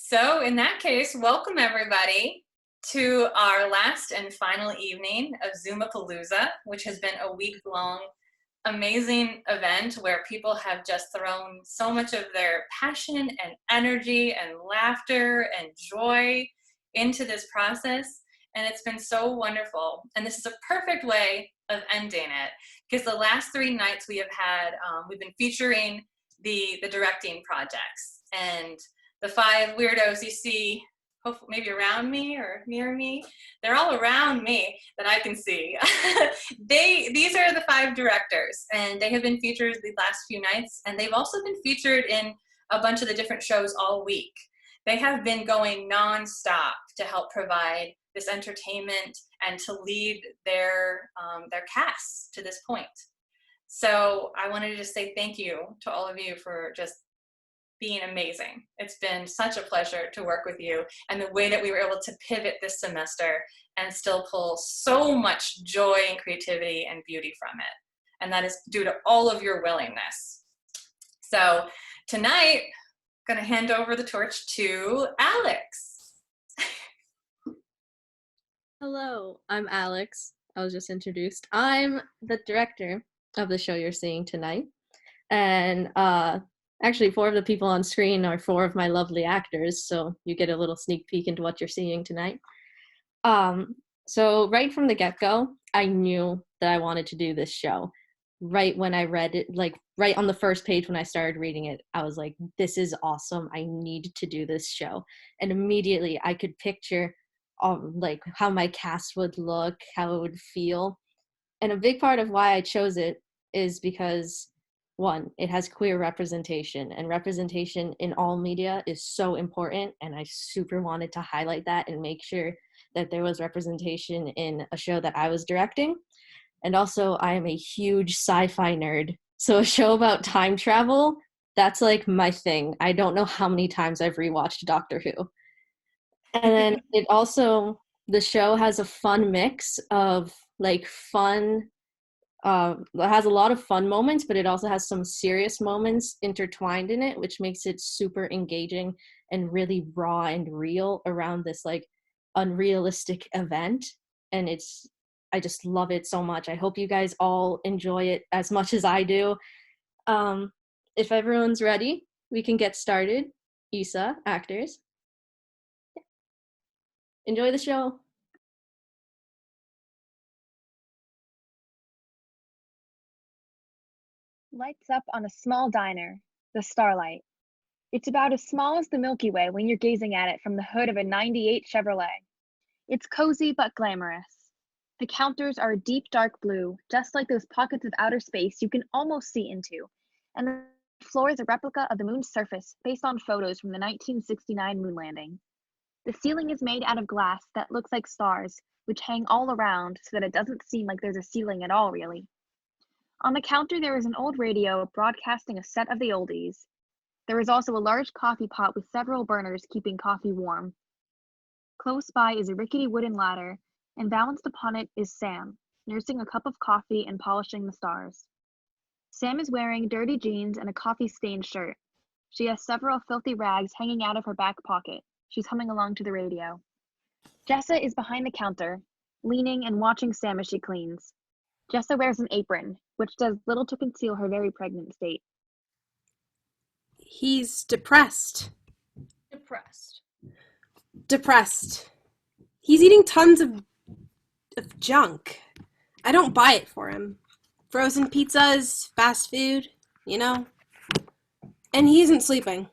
So in that case, welcome everybody to our last and final evening of ZOOMAPALOOZA, which has been a week-long amazing event where people have just thrown so much of their passion and energy and laughter and joy into this process. And it's been so wonderful. And this is a perfect way of ending it, because the last 3 nights we have had, we've been featuring the directing projects. And the 5 weirdos you see, hopefully maybe around me or near me, they're all around me that I can see. These are the 5 directors, and they have been featured the last few nights, and they've also been featured in a bunch of the different shows all week. They have been going non-stop to help provide this entertainment and to lead their casts to this point. So I wanted to just say thank you to all of you for just being amazing. It's been such a pleasure to work with you, and the way that we were able to pivot this semester and still pull so much joy and creativity and beauty from it. And that is due to all of your willingness. So tonight, I'm gonna hand over the torch to Alex. Hello, I'm Alex. I was just introduced. I'm the director of the show you're seeing tonight. And actually 4 of the people on screen are 4 of my lovely actors, so you get a little sneak peek into what you're seeing tonight. So right from the get-go, I knew that I wanted to do this show. Right when I read it, like right on the first page when I started reading it, I was like, this is awesome. I need to do this show. And immediately I could picture like how my cast would look, how it would feel. And a big part of why I chose it is because, 1, it has queer representation, and representation in all media is so important, and I super wanted to highlight that and make sure that there was representation in a show that I was directing. And also, I am a huge sci-fi nerd, so a show about time travel, that's like my thing. I don't know how many times I've rewatched Doctor Who. And then it also, the show has a fun mix of like fun, it has a lot of fun moments, but it also has some serious moments intertwined in it, which makes it super engaging and really raw and real around this like unrealistic event. And I just love it so much. I hope you guys all enjoy it as much as I do. If everyone's ready, we can get started. Isa, actors. Enjoy the show. Lights up on a small diner, the Starlight. It's about as small as the Milky Way when you're gazing at it from the hood of a '98 Chevrolet. It's cozy but glamorous. The counters are a deep dark blue, just like those pockets of outer space you can almost see into, and the floor is a replica of the moon's surface based on photos from the 1969 moon landing. The ceiling is made out of glass that looks like stars, which hang all around so that it doesn't seem like there's a ceiling at all, really. On the counter, there is an old radio broadcasting a set of the oldies. There is also a large coffee pot with several burners keeping coffee warm. Close by is a rickety wooden ladder, and balanced upon it is Sam, nursing a cup of coffee and polishing the stars. Sam is wearing dirty jeans and a coffee-stained shirt. She has several filthy rags hanging out of her back pocket. She's humming along to the radio. Jessa is behind the counter, leaning and watching Sam as she cleans. Jessa wears an apron, which does little to conceal her very pregnant state. He's depressed. Depressed. He's eating tons of junk. I don't buy it for him. Frozen pizzas, fast food, you know? And he isn't sleeping.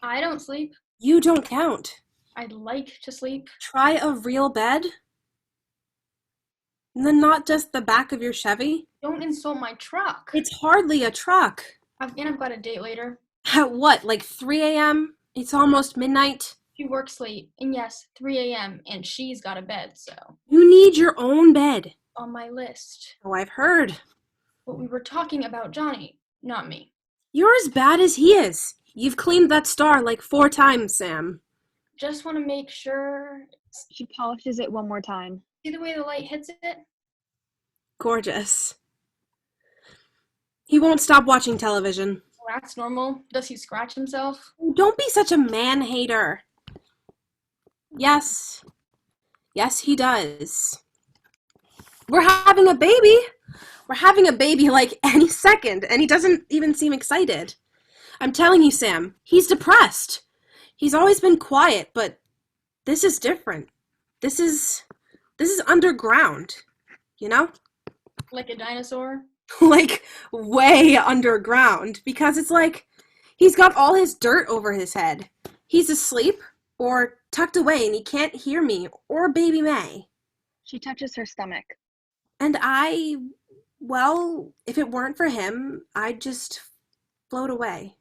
I don't sleep. You don't count. I'd like to sleep. Try a real bed? And then not just the back of your Chevy? Don't insult my truck. It's hardly a truck. I've got a date later. At what, like 3 a.m.? It's almost midnight. She works late, and yes, 3 a.m., and she's got a bed, so. You need your own bed. On my list. Oh, I've heard. But we were talking about Johnny, not me. You're as bad as he is. You've cleaned that star like 4 times, Sam. Just want to make sure. She polishes it one more time. See the way the light hits it? Gorgeous. He won't stop watching television. Well, that's normal. Does he scratch himself? Don't be such a man-hater. Yes. Yes, he does. We're having a baby. We're having a baby like any second, and he doesn't even seem excited. I'm telling you, Sam, he's depressed. He's always been quiet, but this is different. This is underground, you know? Like a dinosaur? Like way underground, because it's like he's got all his dirt over his head. He's asleep or tucked away and he can't hear me or baby May. She touches her stomach. And well, if it weren't for him, I'd just float away.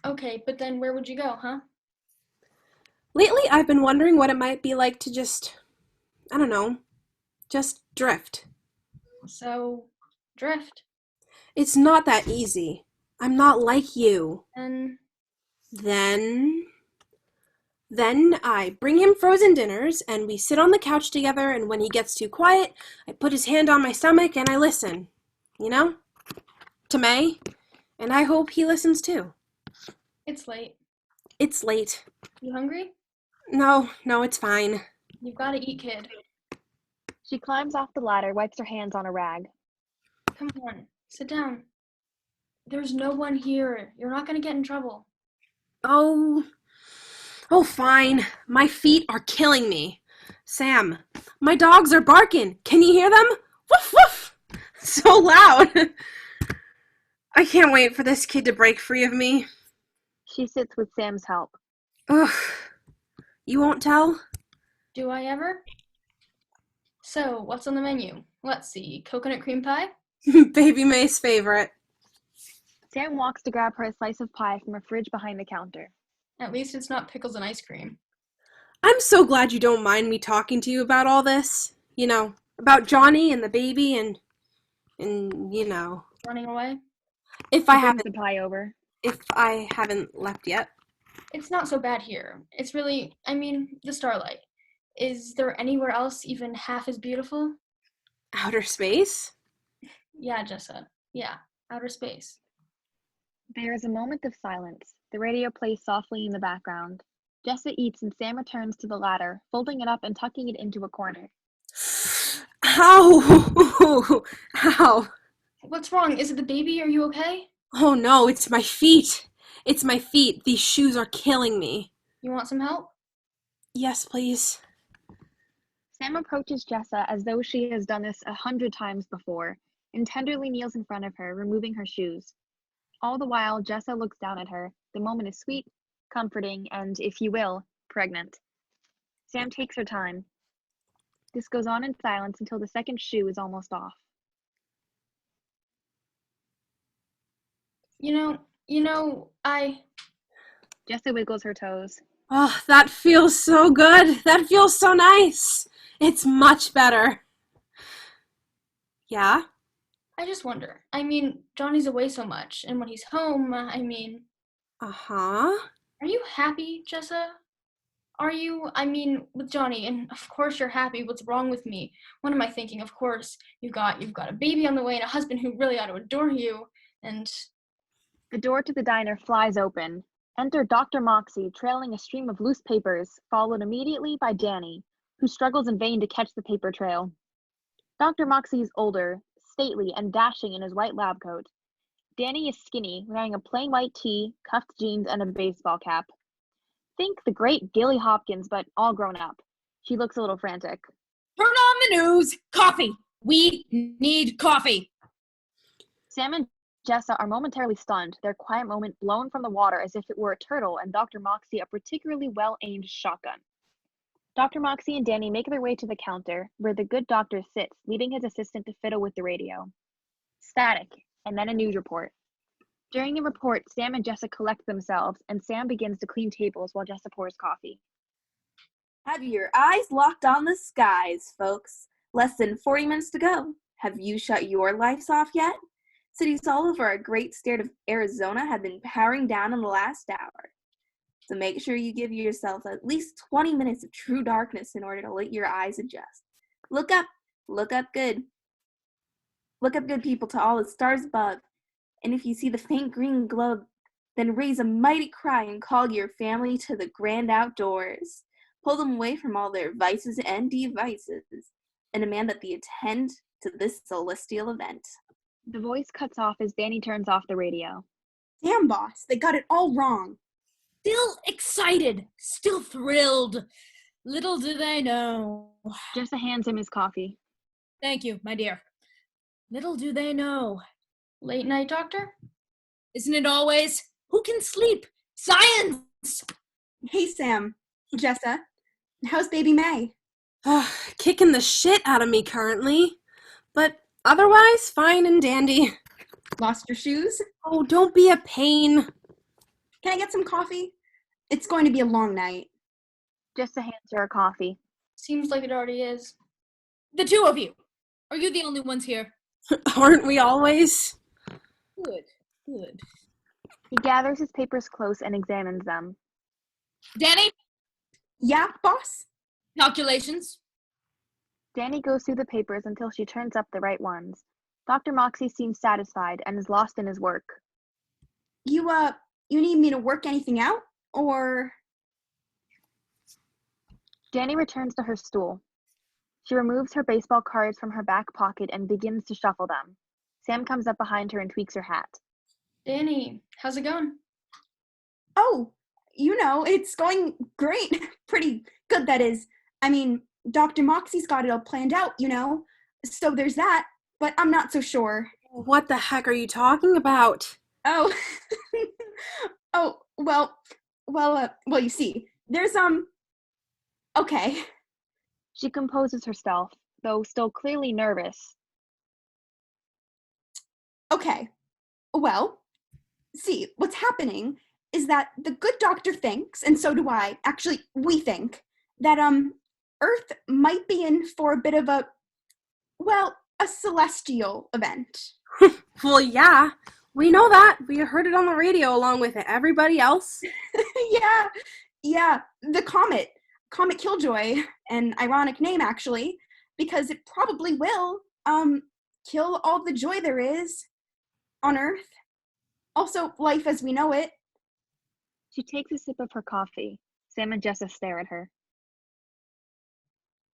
Okay, but then where would you go, huh? Lately, I've been wondering what it might be like to just, I don't know, just drift. So, drift. It's not that easy. I'm not like you. And Then I bring him frozen dinners, and we sit on the couch together, and when he gets too quiet, I put his hand on my stomach and I listen. You know? To May. And I hope he listens too. it's late. It's late. You hungry? No, it's fine. You've got to eat, kid. She climbs off the ladder, wipes her hands on a rag. Come on, sit down. There's no one here. You're not going to get in trouble. Oh, fine. My feet are killing me. Sam, my dogs are barking. Can you hear them? Woof, woof. So loud. I can't wait for this kid to break free of me. She sits with Sam's help. Ugh. You won't tell? Do I ever? So, what's on the menu? Let's see. Coconut cream pie? Baby May's favorite. Sam walks to grab her a slice of pie from a fridge behind the counter. At least it's not pickles and ice cream. I'm so glad you don't mind me talking to you about all this. You know, about Johnny and the baby and you know. Running away? She brings the pie over. If I haven't left yet. It's not so bad here. It's really, the Starlight. Is there anywhere else even half as beautiful? Outer space? Yeah, Jessa. Yeah, outer space. There is a moment of silence. The radio plays softly in the background. Jessa eats and Sam returns to the ladder, folding it up and tucking it into a corner. Ow! Ow! What's wrong? Is it the baby? Are you okay? Oh no, it's my feet. It's my feet. These shoes are killing me. You want some help? Yes, please. Sam approaches Jessa as though she has done this 100 times before, and tenderly kneels in front of her, removing her shoes. All the while, Jessa looks down at her. The moment is sweet, comforting, and, if you will, pregnant. Sam takes her time. This goes on in silence until the second shoe is almost off. Jessa wiggles her toes. Oh, that feels so good. That feels so nice. It's much better. Yeah? I just wonder. Johnny's away so much, and when he's home, Uh-huh. Are you happy, Jessa? Are you, with Johnny, and of course you're happy. What's wrong with me? What am I thinking? Of course, you've got a baby on the way and a husband who really ought to adore you, and... The door to the diner flies open. Enter Dr. Moxie, trailing a stream of loose papers, followed immediately by Danny, who struggles in vain to catch the paper trail. Dr. Moxie is older, stately, and dashing in his white lab coat. Danny is skinny, wearing a plain white tee, cuffed jeans, and a baseball cap. Think the great Gilly Hopkins, but all grown up. She looks a little frantic. Turn on the news! Coffee! We need coffee! Sam and Jessa are momentarily stunned, their quiet moment blown from the water as if it were a turtle and Dr. Moxie a particularly well-aimed shotgun. Dr. Moxie and Danny make their way to the counter, where the good doctor sits, leaving his assistant to fiddle with the radio. Static, and then a news report. During the report, Sam and Jessa collect themselves, and Sam begins to clean tables while Jessa pours coffee. Have your eyes locked on the skies, folks. Less than 40 minutes to go. Have you shut your lights off yet? Cities all over our great state of Arizona have been powering down in the last hour. So make sure you give yourself at least 20 minutes of true darkness in order to let your eyes adjust. Look up good. Look up good, people, to all the stars above. And if you see the faint green glow, then raise a mighty cry and call your family to the grand outdoors. pull them away from all their vices and devices, and demand that they attend to this celestial event. The voice cuts off as Danny turns off the radio. Damn, boss, they got it all wrong. Still excited, still thrilled. Little do they know. Jessa hands him his coffee. Thank you, my dear. Little do they know. Late night, doctor? Isn't it always? Who can sleep? Science! Hey, Sam. Jessa. How's baby May? Kicking the shit out of me currently. But otherwise, fine and dandy. Lost your shoes? Oh, don't be a pain. Can I get some coffee? It's going to be a long night. Jessa hands her a coffee. Seems like it already is. The two of you. Are you the only ones here? Aren't we always? Good, good. He gathers his papers close and examines them. Danny, Yeah, boss? calculations. Danny goes through the papers until she turns up the right ones. Dr. Moxie seems satisfied and is lost in his work. You need me to work anything out? Or... Danny returns to her stool. She removes her baseball cards from her back pocket and begins to shuffle them. Sam comes up behind her and tweaks her hat. Danny, how's it going? Oh, it's going great. Pretty good, that is. I mean, Dr. Moxie's got it all planned out, So there's that, but I'm not so sure. What the heck are you talking about? Oh, well, you see, there's, okay. She composes herself, though still clearly nervous. Okay, well, see, what's happening is that the good doctor thinks, and so do I, actually, we think, that, Earth might be in for a bit of a celestial event. Well, yeah, we know that. We heard it on the radio along with everybody else. Yeah, the Comet Killjoy, an ironic name, actually, because it probably will, kill all the joy there is on Earth. Also, life as we know it. She takes a sip of her coffee. Sam and Jessa stare at her.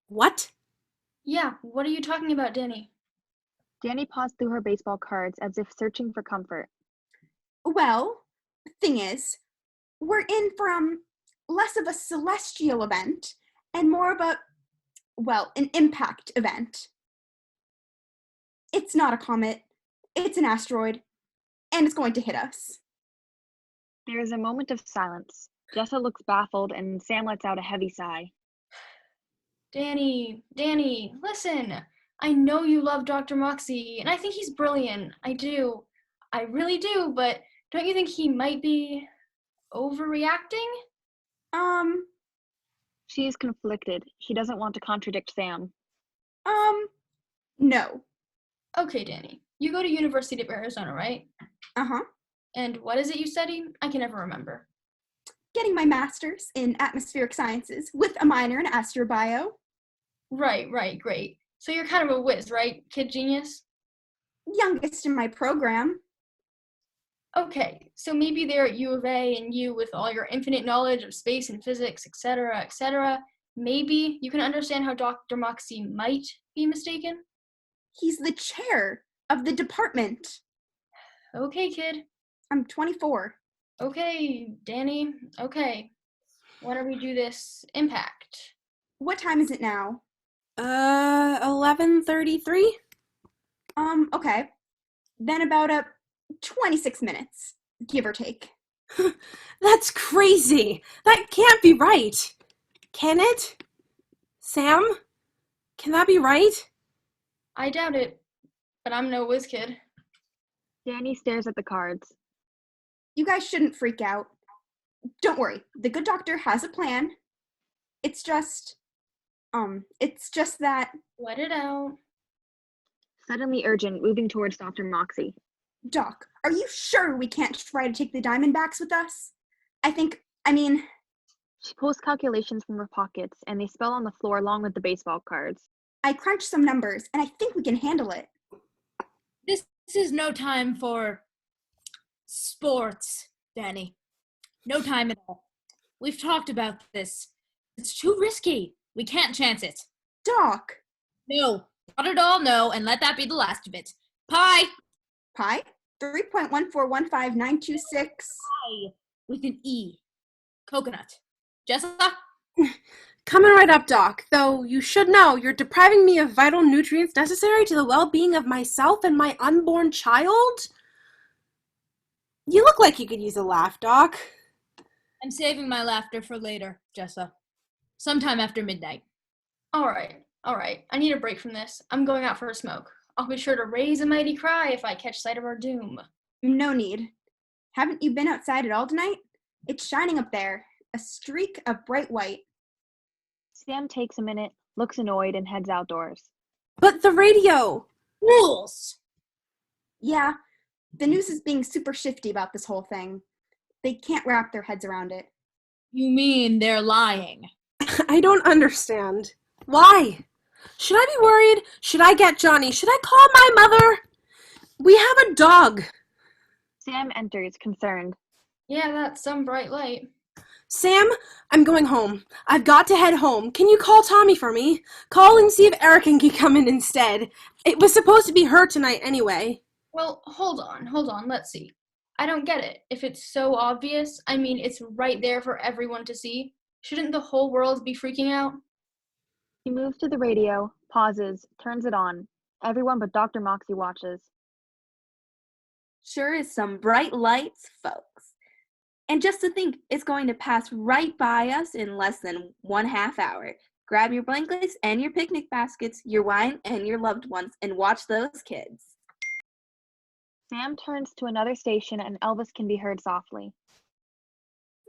What? Yeah, what are you talking about, Danny? Danny paused through her baseball cards as if searching for comfort. Well, the thing is, we're in for, less of a celestial event and more of an impact event. It's not a comet, it's an asteroid, and it's going to hit us. There is a moment of silence. Jessa looks baffled and Sam lets out a heavy sigh. Danny, listen. I know you love Dr. Moxie, and I think he's brilliant. I do. I really do, but don't you think he might be overreacting? She is conflicted. She doesn't want to contradict Sam. No. Okay, Danny. You go to University of Arizona, right? Uh-huh. And what is it you study? I can never remember. Getting my master's in atmospheric sciences with a minor in astrobio. Right, great. So you're kind of a whiz, right? Kid genius? Youngest in my program. Okay, so maybe there at U of A and you with all your infinite knowledge of space and physics, etc., maybe you can understand how Dr. Moxie might be mistaken? He's the chair of the department. Okay, kid. I'm 24. Okay, Danny. Okay. Why don't we do this impact? What time is it now? 11:33. Okay. Then about 26 minutes, give or take. That's crazy. That can't be right. Can it? Sam? Can that be right? I doubt it, but I'm no whiz kid. Danny stares at the cards. You guys shouldn't freak out. Don't worry. The good doctor has a plan. It's just that... Let it out. Suddenly urgent, moving towards Dr. Moxie. Doc, are you sure we can't try to take the Diamondbacks with us? She pulls calculations from her pockets, and they spill on the floor along with the baseball cards. I crunched some numbers, and I think we can handle it. This is no time for sports, Danny. No time at all. We've talked about this. It's too risky. We can't chance it. Doc. No, not at all, no, and let that be the last of it. Pie! Pi? 3.1415926. Pie with an E. Coconut. Jessa? Coming right up, Doc, though you should know you're depriving me of vital nutrients necessary to the well-being of myself and my unborn child? You look like you could use a laugh, Doc. I'm saving my laughter for later, Jessa. Sometime after midnight. All right. I need a break from this. I'm going out for a smoke. I'll be sure to raise a mighty cry if I catch sight of our doom. No need. Haven't you been outside at all tonight? It's shining up there. A streak of bright white. Sam takes a minute, looks annoyed, and heads outdoors. But the radio! Rules! Yeah, the news is being super shifty about this whole thing. They can't wrap their heads around it. You mean they're lying? I don't understand. Why? Should I be worried? Should I get Johnny? Should I call my mother? We have a dog. Sam enters, concerned. Yeah, that's some bright light. Sam, I'm going home. I've got to head home. Can you call Tommy for me? Call and see if Eric can come in instead. It was supposed to be her tonight anyway. Well, hold on, let's see. I don't get it. If it's so obvious, I mean, it's right there for everyone to see. Shouldn't the whole world be freaking out? He moves to the radio, pauses, turns it on. Everyone but Dr. Moxie watches. Sure is some bright lights, folks. And just to think, it's going to pass right by us in less than 1/2 hour. Grab your blankets and your picnic baskets, your wine and your loved ones, and watch those kids. Sam turns to another station and Elvis can be heard softly.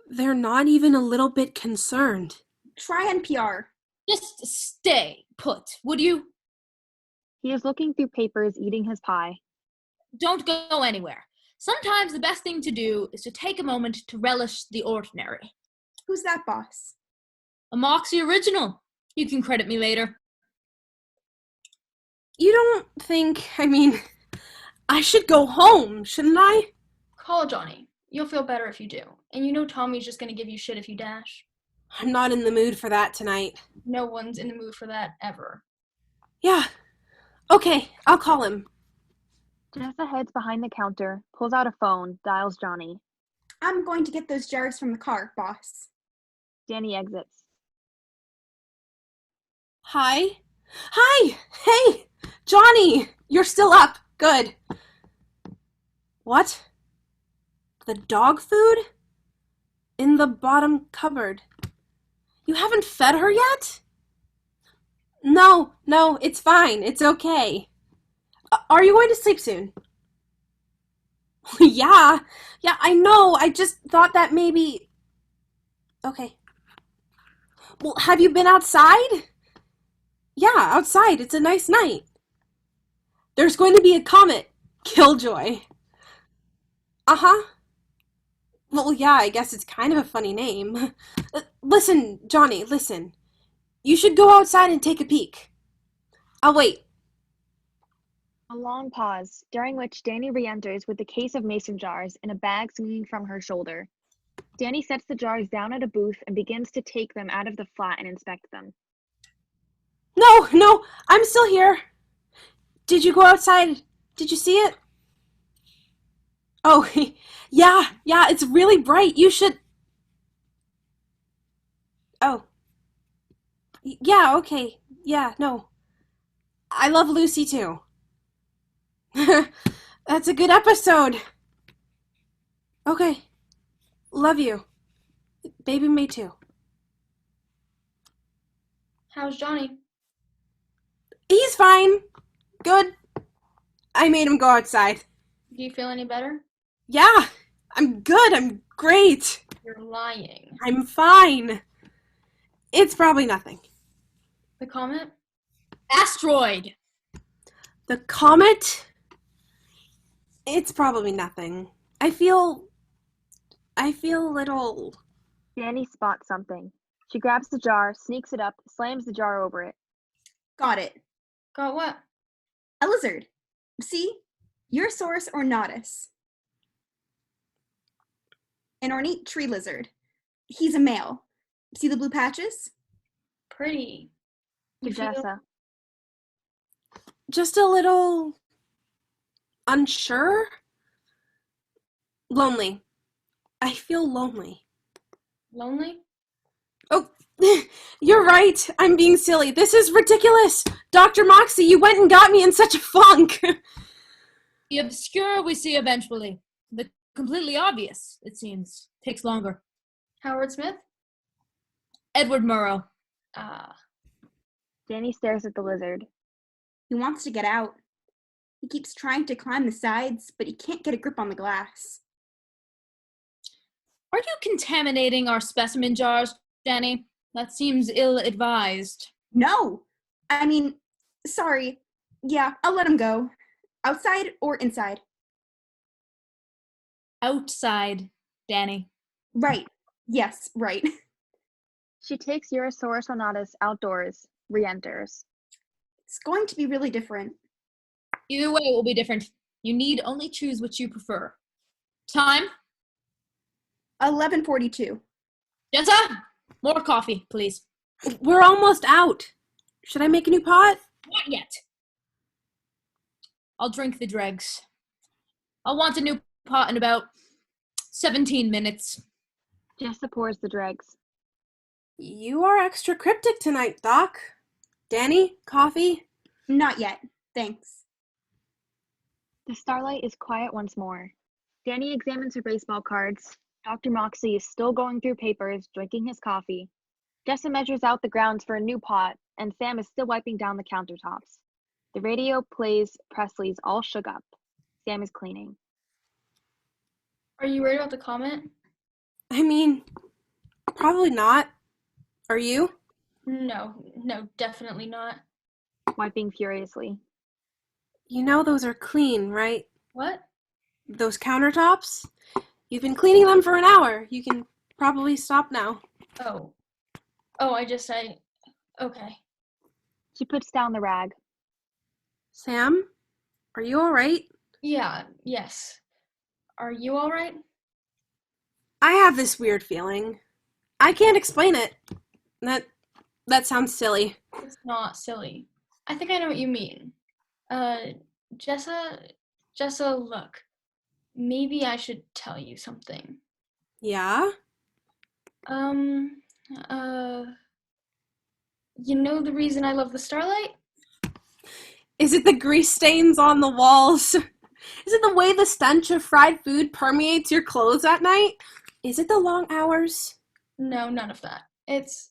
They're not even a little bit concerned. Try NPR. Just stay put, would you? He is looking through papers, eating his pie. Don't go anywhere. Sometimes the best thing to do is to take a moment to relish the ordinary. Who's that, boss? A Moxie original. You can credit me later. You don't think, I should go home, shouldn't I? Call Johnny. You'll feel better if you do. And you know Tommy's just gonna give you shit if you dash. I'm not in the mood for that tonight. No one's in the mood for that ever. Yeah. Okay, I'll call him. Jessa heads behind the counter, pulls out a phone, dials Johnny. I'm going to get those jars from the car, boss. Danny exits. Hi? Hi! Hey! Johnny! You're still up. Good. What? The dog food? In the bottom cupboard. You haven't fed her yet? No, it's fine. It's okay. Are you going to sleep soon? Yeah, I know. I just thought that maybe... Okay. Well, have you been outside? Yeah, outside. It's a nice night. There's going to be a comet. Killjoy. Uh-huh. Well, yeah, I guess it's kind of a funny name. Listen, Johnny, listen. You should go outside and take a peek. I'll wait. A long pause, during which Danny re-enters with a case of mason jars and a bag swinging from her shoulder. Danny sets the jars down at a booth and begins to take them out of the flat and inspect them. No, I'm still here. Did you go outside? Did you see it? Oh, yeah, it's really bright. You should... Oh. Yeah, okay. Yeah, no. I love Lucy too. That's a good episode. Okay. Love you. Baby me too. How's Johnny? He's fine. Good. I made him go outside. Do you feel any better? Yeah, I'm good. I'm great. You're lying. I'm fine. It's probably nothing. The comet? Asteroid! The comet? It's probably nothing. I feel a little... Danny spots something. She grabs the jar, sneaks it up, slams the jar over it. Got it. Got what? A lizard. See? Urosaurus ornatus. An ornate tree lizard. He's a male. See the blue patches? pretty. To You feel Jessa. Just a little unsure? Lonely. I feel lonely. lonely? Oh, you're right. I'm being silly. This is ridiculous. Dr. Moxie, you went and got me in such a funk. The obscure we see eventually. The completely obvious, it seems, takes longer. Howard Smith? Edward Murrow. Ah. Danny stares at the lizard. He wants to get out. He keeps trying to climb the sides, but he can't get a grip on the glass. Are you contaminating our specimen jars, Danny? That seems ill-advised. No! I mean, sorry. Yeah, I'll let him go. Outside or inside? Outside, Danny. Right. Yes, right. She takes Urosaurus onatus outdoors, re-enters. It's going to be really different. Either way, it will be different. You need only choose which you prefer. Time? 11:42. Jessa? More coffee, please. We're almost out. Should I make a new pot? Not yet. I'll drink the dregs. I'll want a new pot in about 17 minutes. Jessa pours the dregs. You are extra cryptic tonight, Doc. Danny, coffee? Not yet. Thanks. The Starlight is quiet once more. Danny examines her baseball cards. Dr. Moxie is still going through papers, drinking his coffee. Jessa measures out the grounds for a new pot, and Sam is still wiping down the countertops. The radio plays Presley's All Shook Up. Sam is cleaning. Are you worried about the comment? I mean, probably not. Are you? No, definitely not. Wiping furiously. You know those are clean, right? What? Those countertops? You've been cleaning them for an hour. You can probably stop now. Oh, okay. She puts down the rag. Sam, are you all right? Yeah, yes. Are you all right? I have this weird feeling. I can't explain it. That sounds silly. It's not silly. I think I know what you mean. Jessa, look. Maybe I should tell you something. Yeah? You know the reason I love the Starlight? Is it the grease stains on the walls? Is it the way the stench of fried food permeates your clothes at night? Is it the long hours? No, none of that. It's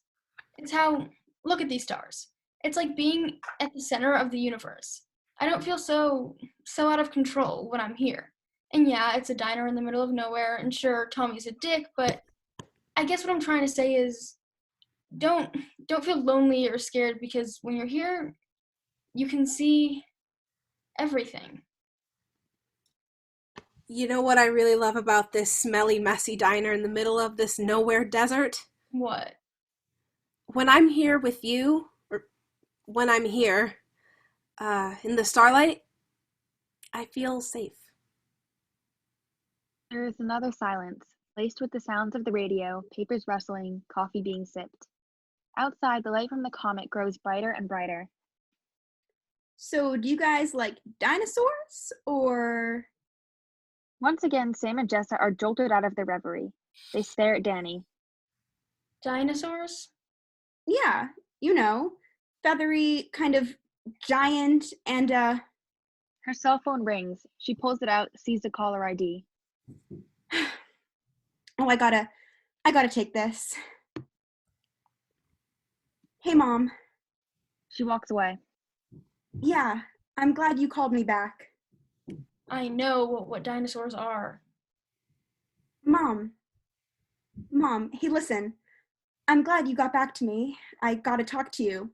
how, look at these stars. It's like being at the center of the universe. I don't feel so out of control when I'm here. And yeah, it's a diner in the middle of nowhere, and sure, Tommy's a dick, but I guess what I'm trying to say is don't feel lonely or scared, because when you're here, you can see everything. You know what I really love about this smelly, messy diner in the middle of this nowhere desert? What? When I'm here with you, or when I'm here, in the Starlight, I feel safe. There is another silence, laced with the sounds of the radio, papers rustling, coffee being sipped. Outside, the light from the comet grows brighter and brighter. So, do you guys like dinosaurs or? Once again, Sam and Jessa are jolted out of their reverie. They stare at Danny. Dinosaurs? Yeah, you know, feathery, kind of giant, and Her cell phone rings. She pulls it out, sees the caller ID. Oh, I gotta take this. Hey, Mom. She walks away. Yeah, I'm glad you called me back. I know what dinosaurs are. Mom, hey, listen. I'm glad you got back to me. I gotta talk to you.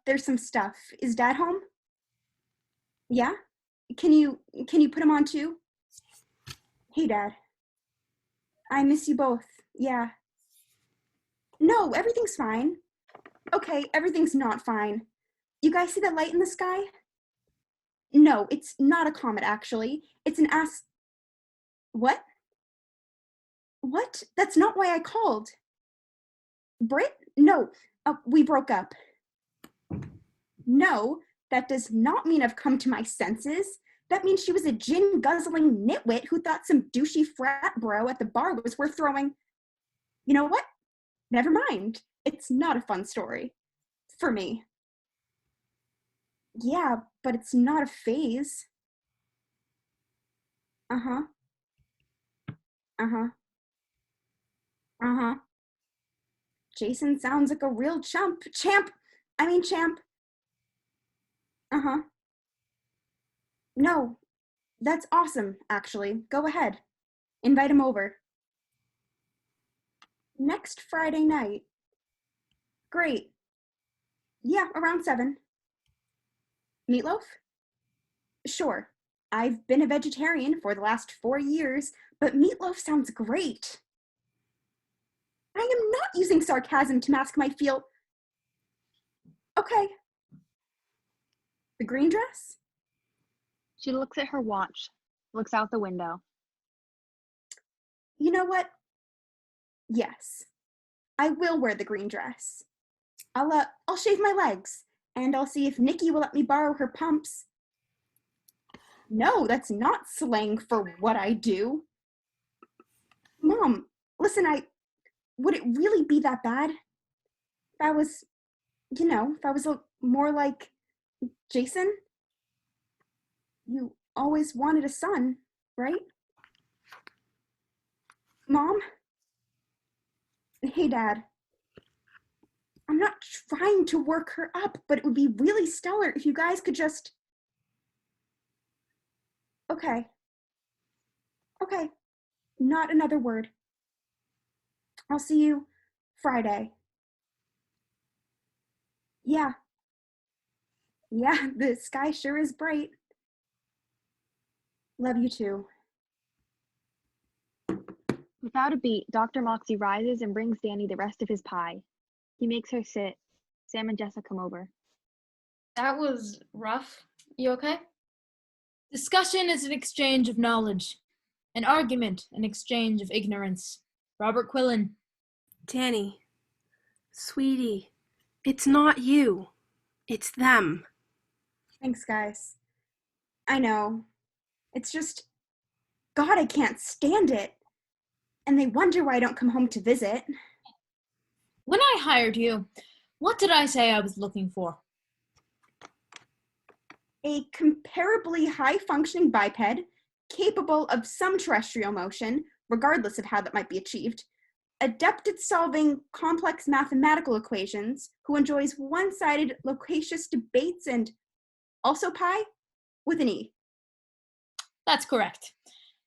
There's some stuff. Is Dad home? Yeah? Can you put him on too? Hey, Dad. I miss you both. Yeah. No, everything's fine. Okay, everything's not fine. You guys see that light in the sky? No, it's not a comet, actually. It's an What? What? That's not why I called. Brit? No, We broke up. No, that does not mean I've come to my senses. That means she was a gin-guzzling nitwit who thought some douchey frat bro at the bar was worth throwing. You know what? Never mind. It's not a fun story. For me. Yeah, but it's not a phase. Uh-huh. Uh-huh. Uh-huh. Jason sounds like a real champ. Champ! Uh-huh. No, that's awesome, actually. Go ahead. Invite him over. Next Friday night. Great. Yeah, around 7. Meatloaf? Sure. I've been a vegetarian for the last 4 years, but meatloaf sounds great. I am not using sarcasm to mask my feel. Okay. The green dress? She looks at her watch, looks out the window. You know what? Yes. I will wear the green dress. I'll shave my legs, and I'll see if Nikki will let me borrow her pumps. No, that's not slang for what I do. Mom, listen, would it really be that bad? If I was, more like Jason? You always wanted a son, right? Mom? Hey, Dad. I'm not trying to work her up, but it would be really stellar if you guys could just... Okay. Okay. Not another word. I'll see you Friday. Yeah. Yeah, the sky sure is bright. Love you too. Without a beat, Dr. Moxie rises and brings Danny the rest of his pie. He makes her sit. Sam and Jessa come over. That was rough. You okay? Discussion is an exchange of knowledge. An argument, an exchange of ignorance. Robert Quillen. Danny, sweetie, it's not you. It's them. Thanks, guys. I know. It's just, God, I can't stand it. And they wonder why I don't come home to visit. When I hired you, what did I say I was looking for? A comparably high-functioning biped, capable of some terrestrial motion, regardless of how that might be achieved, adept at solving complex mathematical equations, who enjoys one-sided loquacious debates, and also pie with an E. That's correct.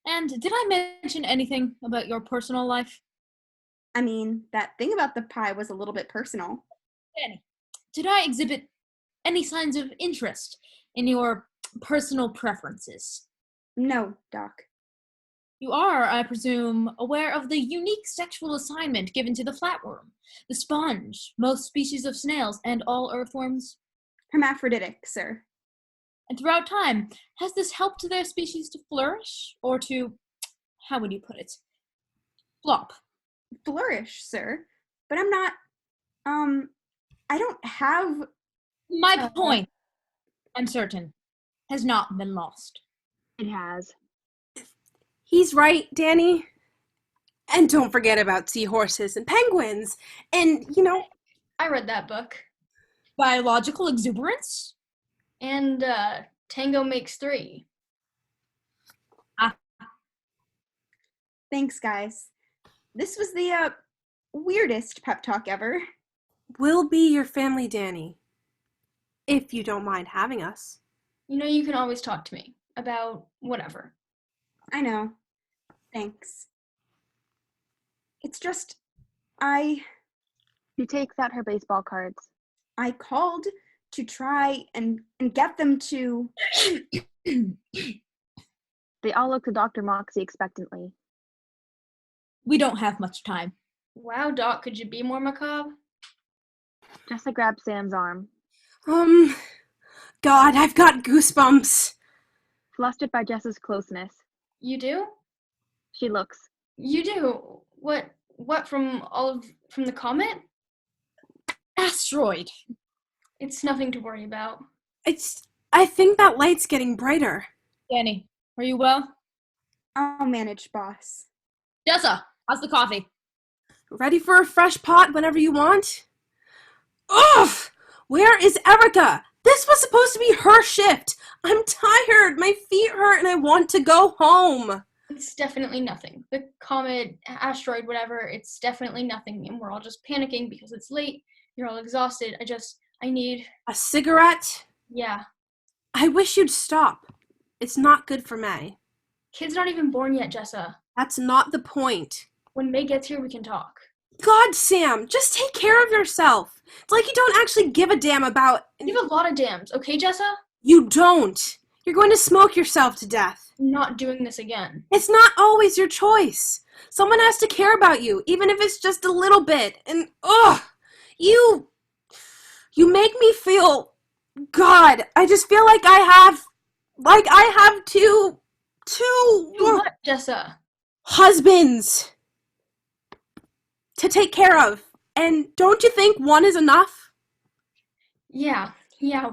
And did I mention anything about your personal life? I mean, that thing about the pie was a little bit personal. Danny, did I exhibit any signs of interest in your personal preferences? No, Doc. You are, I presume, aware of the unique sexual assignment given to the flatworm, the sponge, most species of snails, and all earthworms? Hermaphroditic, sir. And throughout time, has this helped their species to flourish? Or to, how would you put it, flop? Flourish, sir. But I'm not, I don't have... My point, I'm certain, has not been lost. It has. He's right, Danny. And don't forget about seahorses and penguins. And, I read that book. Biological exuberance? And Tango Makes 3. Thanks, guys. This was the, weirdest pep talk ever. We'll be your family, Danny. If you don't mind having us. You can always talk to me about whatever. I know. Thanks. It's just, She takes out her baseball cards. I called to try and get them to... They all look to Dr. Moxie expectantly. We don't have much time. Wow, Doc, could you be more macabre? Jessa grabs Sam's arm. God, I've got goosebumps. Flustered by Jessa's closeness, You do? she looks. You do? What from the comet? asteroid. It's nothing to worry about. I think that light's getting brighter. Danny, are you well? I'll manage, boss. Jessa, how's the coffee? Ready for a fresh pot whenever you want? Ugh! Where is Erica? This was supposed to be her shift. I'm tired. My feet hurt and I want to go home. It's definitely nothing. The comet, asteroid, whatever, it's definitely nothing. And we're all just panicking because it's late. You're all exhausted. I need... A cigarette? Yeah. I wish you'd stop. It's not good for May. Kid's not even born yet, Jessa. That's not the point. When May gets here, we can talk. God, Sam, just take care of yourself. It's like you don't actually give a damn about... You have a lot of dams, okay, Jessa? You don't. You're going to smoke yourself to death. I'm not doing this again. It's not always your choice. Someone has to care about you, even if it's just a little bit. And, ugh, you make me feel... God, I just feel like I have two What, Jessa? husbands to take care of. And don't you think one is enough? Yeah,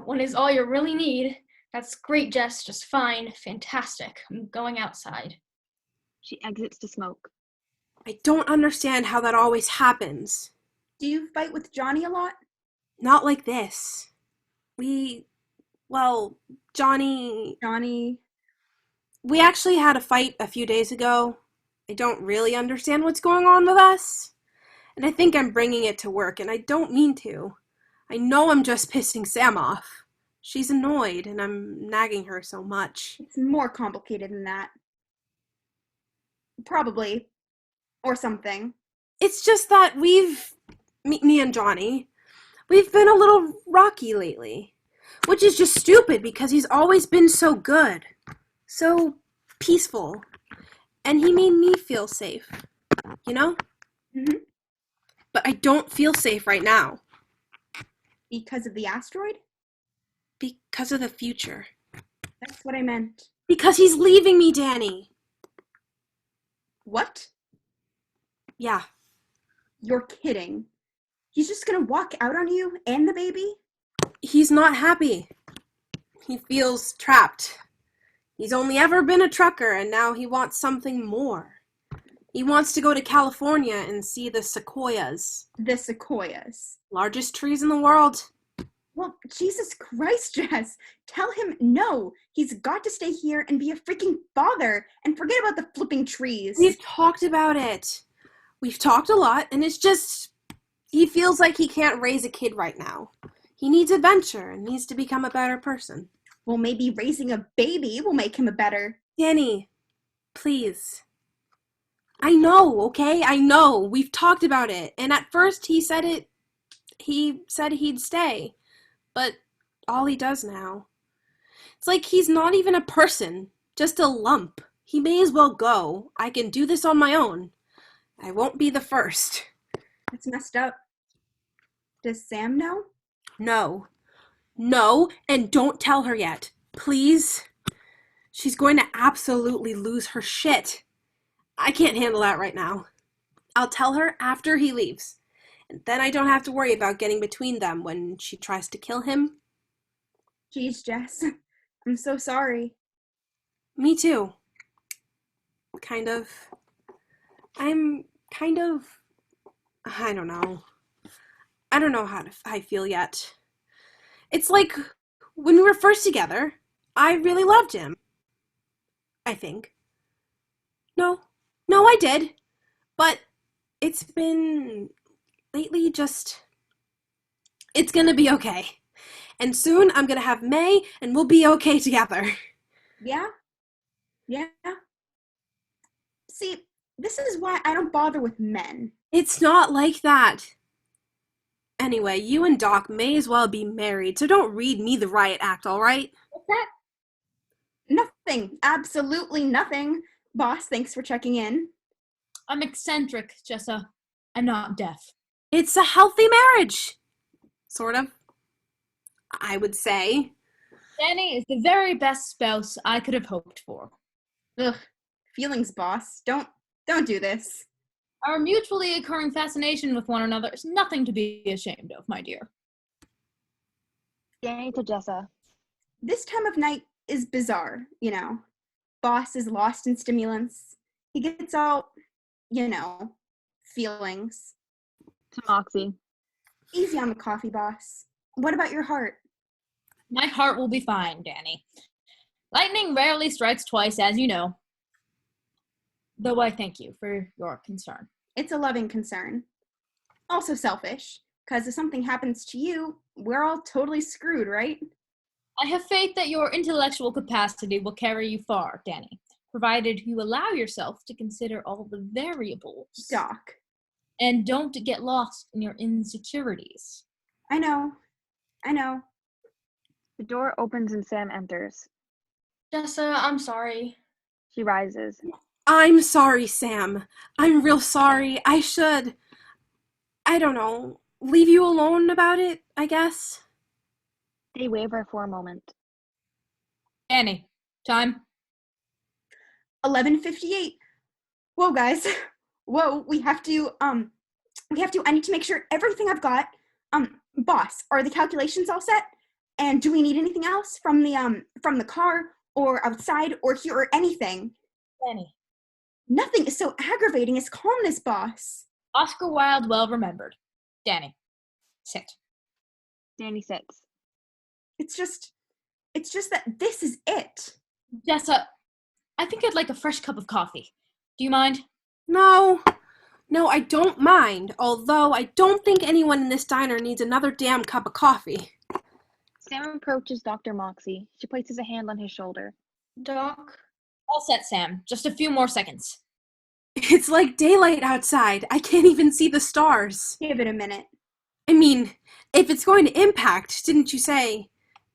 one is all you really need. That's great, Jess, just fine, fantastic. I'm going outside. She exits to smoke. I don't understand how that always happens. Do you fight with Johnny a lot? Not like this. Johnny... We actually had a fight a few days ago. I don't really understand what's going on with us. And I think I'm bringing it to work, and I don't mean to. I know I'm just pissing Sam off. She's annoyed, and I'm nagging her so much. It's more complicated than that. Probably. Or something. It's just that me and Johnny, we've been a little rocky lately. Which is just stupid, because he's always been so good. So peaceful. And he made me feel safe. You know? Mm-hmm. But I don't feel safe right now. Because of the asteroid? Because of the future. That's what I meant. Because he's leaving me, Danny. What? Yeah. You're kidding. He's just gonna walk out on you and the baby? He's not happy. He feels trapped. He's only ever been a trucker, and now he wants something more. He wants to go to California and see the sequoias. The sequoias. Largest trees in the world. Well, Jesus Christ, Jess. Tell him no. He's got to stay here and be a freaking father and forget about the flipping trees. We've talked about it. We've talked a lot, and it's just... He feels like he can't raise a kid right now. He needs adventure and needs to become a better person. Well, maybe raising a baby will make him a better... Danny, please. I know, okay? I know. We've talked about it. And at first he said he'd stay. But all he does now. It's like he's not even a person. Just a lump. He may as well go. I can do this on my own. I won't be the first. That's messed up. Does Sam know? No. No, and don't tell her yet. Please. She's going to absolutely lose her shit. I can't handle that right now. I'll tell her after he leaves. And then I don't have to worry about getting between them when she tries to kill him. Jeez, Jess. I'm so sorry. Me too. I don't know. I don't know how I feel yet. It's like when we were first together, I really loved him. I think. No, I did. But it's been lately it's gonna be okay. And soon I'm gonna have May and we'll be okay together. Yeah? Yeah? See, this is why I don't bother with men. It's not like that. Anyway, you and Doc may as well be married, so don't read me the riot act, all right? What's that? Nothing. Absolutely nothing. Boss, thanks for checking in. I'm eccentric, Jessa. I'm not deaf. It's a healthy marriage. Sort of. I would say. Danny is the very best spouse I could have hoped for. Ugh. Feelings, boss. Don't do this. Our mutually occurring fascination with one another is nothing to be ashamed of, my dear. Danny to Jessa. This time of night is bizarre, Boss is lost in stimulants. He gets all, feelings. To Moxie. Easy on the coffee, boss. What about your heart? My heart will be fine, Danny. Lightning rarely strikes twice, as you know. Though I thank you for your concern. It's a loving concern. Also selfish, because if something happens to you, we're all totally screwed, right? I have faith that your intellectual capacity will carry you far, Danny, provided you allow yourself to consider all the variables. Doc. And don't get lost in your insecurities. I know. The door opens and Sam enters. Jessa, I'm sorry. She rises. I'm sorry, Sam. I'm real sorry. I should, I don't know, leave you alone about it, I guess. They waver for a moment. Danny, time? 11:58. Whoa, guys. Whoa, we have to, I need to make sure everything I've got, boss, are the calculations all set? And do we need anything else from the car or outside or here or anything? Danny. Nothing is so aggravating as calmness, boss. Oscar Wilde, well remembered. Danny, sit. Danny sits. It's just that this is it. Jessa, I think I'd like a fresh cup of coffee. Do you mind? No, I don't mind, although I don't think anyone in this diner needs another damn cup of coffee. Sam approaches Dr. Moxie. She places a hand on his shoulder. Doc? All set, Sam. Just a few more seconds. It's like daylight outside. I can't even see the stars. Give it a minute. I mean, if it's going to impact, didn't you say?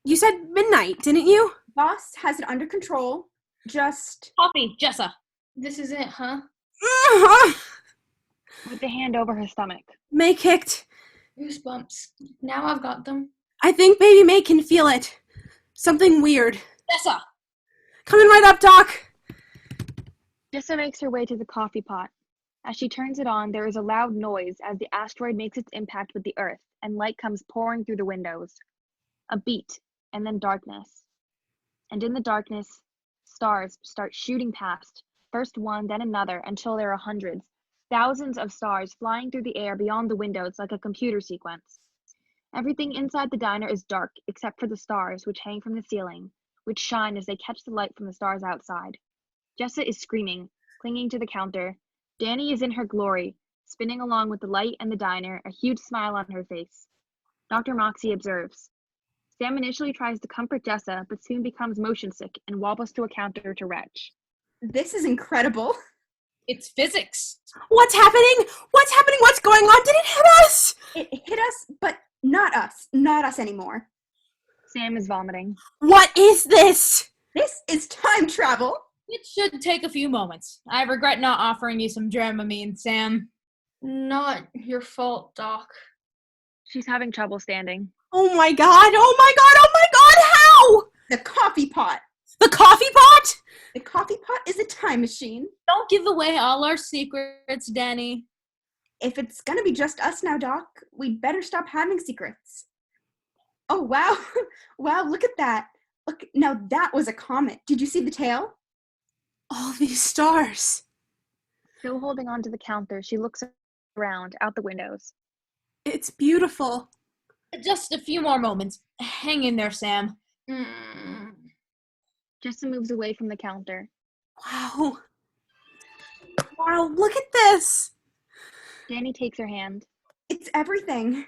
You said midnight, didn't you? Boss has it under control. Just... Coffee, Jessa. This is it, huh? With the hand over her stomach. May kicked. Goosebumps. Now I've got them. I think baby May can feel it. Something weird. Jessa. Coming right up, Doc. Jessa makes her way to the coffee pot. As she turns it on, there is a loud noise as the asteroid makes its impact with the Earth, and light comes pouring through the windows. A beat, and then darkness. And in the darkness, stars start shooting past, first one, then another, until there are hundreds, thousands of stars flying through the air beyond the windows like a computer sequence. Everything inside the diner is dark, except for the stars, which hang from the ceiling, which shine as they catch the light from the stars outside. Jessa is screaming, clinging to the counter. Danny is in her glory, spinning along with the light and the diner, a huge smile on her face. Dr. Moxie observes. Sam initially tries to comfort Jessa, but soon becomes motion sick and wobbles to a counter to retch. This is incredible. It's physics. What's happening? What's happening? What's going on? Did it hit us? It hit us, but not us. Not us anymore. Sam is vomiting. What is this? This is time travel. It should take a few moments. I regret not offering you some Dramamine, Sam. Not your fault, Doc. She's having trouble standing. Oh my god, oh my god, oh my god, how? The coffee pot. The coffee pot? The coffee pot is a time machine. Don't give away all our secrets, Danny. If it's gonna be just us now, Doc, we'd better stop having secrets. Oh, wow. Wow, look at that. Look, now that was a comet. Did you see the tail? All these stars. Still holding on to the counter, she looks around, out the windows. It's beautiful. Just a few more moments. Hang in there, Sam. Jessa moves away from the counter. Wow. Wow, look at this. Danny takes her hand. It's everything.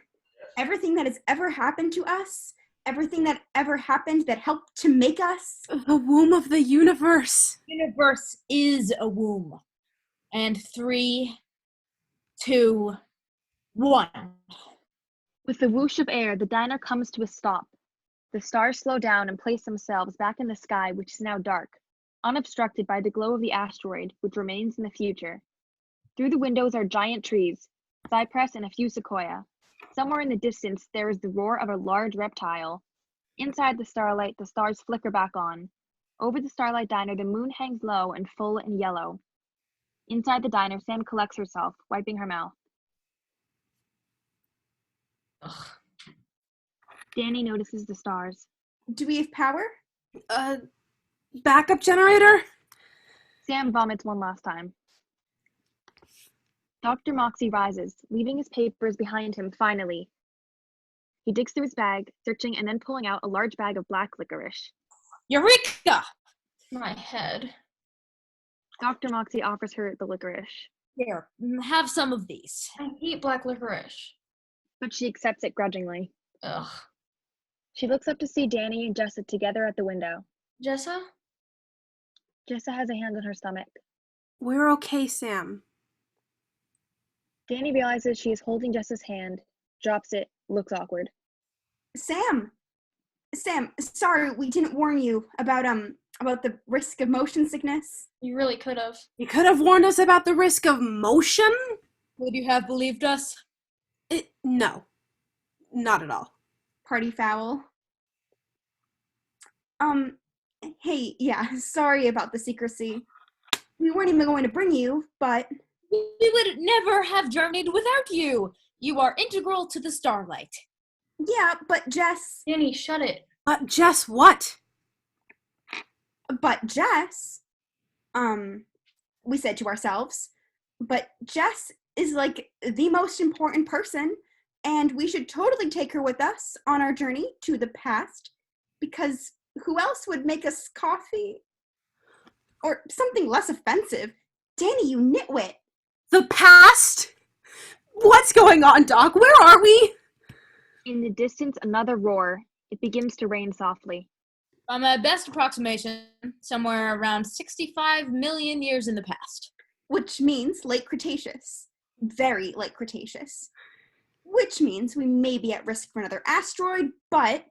Everything that has ever happened to us. Everything that ever happened that helped to make us. The womb of the universe. Universe is a womb. And 3, 2, 1. With the whoosh of air, the diner comes to a stop. The stars slow down and place themselves back in the sky, which is now dark, unobstructed by the glow of the asteroid, which remains in the future. Through the windows are giant trees, cypress and a few sequoia. Somewhere in the distance, there is the roar of a large reptile. Inside the starlight, the stars flicker back on. Over the Starlight Diner, the moon hangs low and full and yellow. Inside the diner, Sam collects herself, wiping her mouth. Ugh. Danny notices the stars. Do we have power? Backup generator? Sam vomits one last time. Dr. Moxie rises, leaving his papers behind him finally. He digs through his bag, searching and then pulling out a large bag of black licorice. Eureka! My head. Dr. Moxie offers her the licorice, Here, have some of these. I hate black licorice. but she accepts it grudgingly. Ugh. She looks up to see Danny and Jessa together at the window. Jessa? Jessa has a hand on her stomach. We're okay, Sam. Danny realizes she is holding Jessa's hand, drops it, looks awkward. Sam, sorry we didn't warn you about the risk of motion sickness. You really could have. You could have warned us about the risk of motion? Would you have believed us? No. Not at all. Party foul. Hey, yeah, sorry about the secrecy. We weren't even going to bring you, but... We would never have journeyed without you. You are integral to the Starlight. Yeah, but Jess... Danny, shut it. Jess, what? But Jess... we said to ourselves, but Jess is like the most important person, and we should totally take her with us on our journey to the past, because who else would make us coffee? Or something less offensive. Danny, you nitwit. The past? What's going on, Doc? Where are we? In the distance, another roar. It begins to rain softly. By my best approximation, somewhere around 65 million years in the past. Which means late Cretaceous. Very late Cretaceous. Which means we may be at risk for another asteroid, but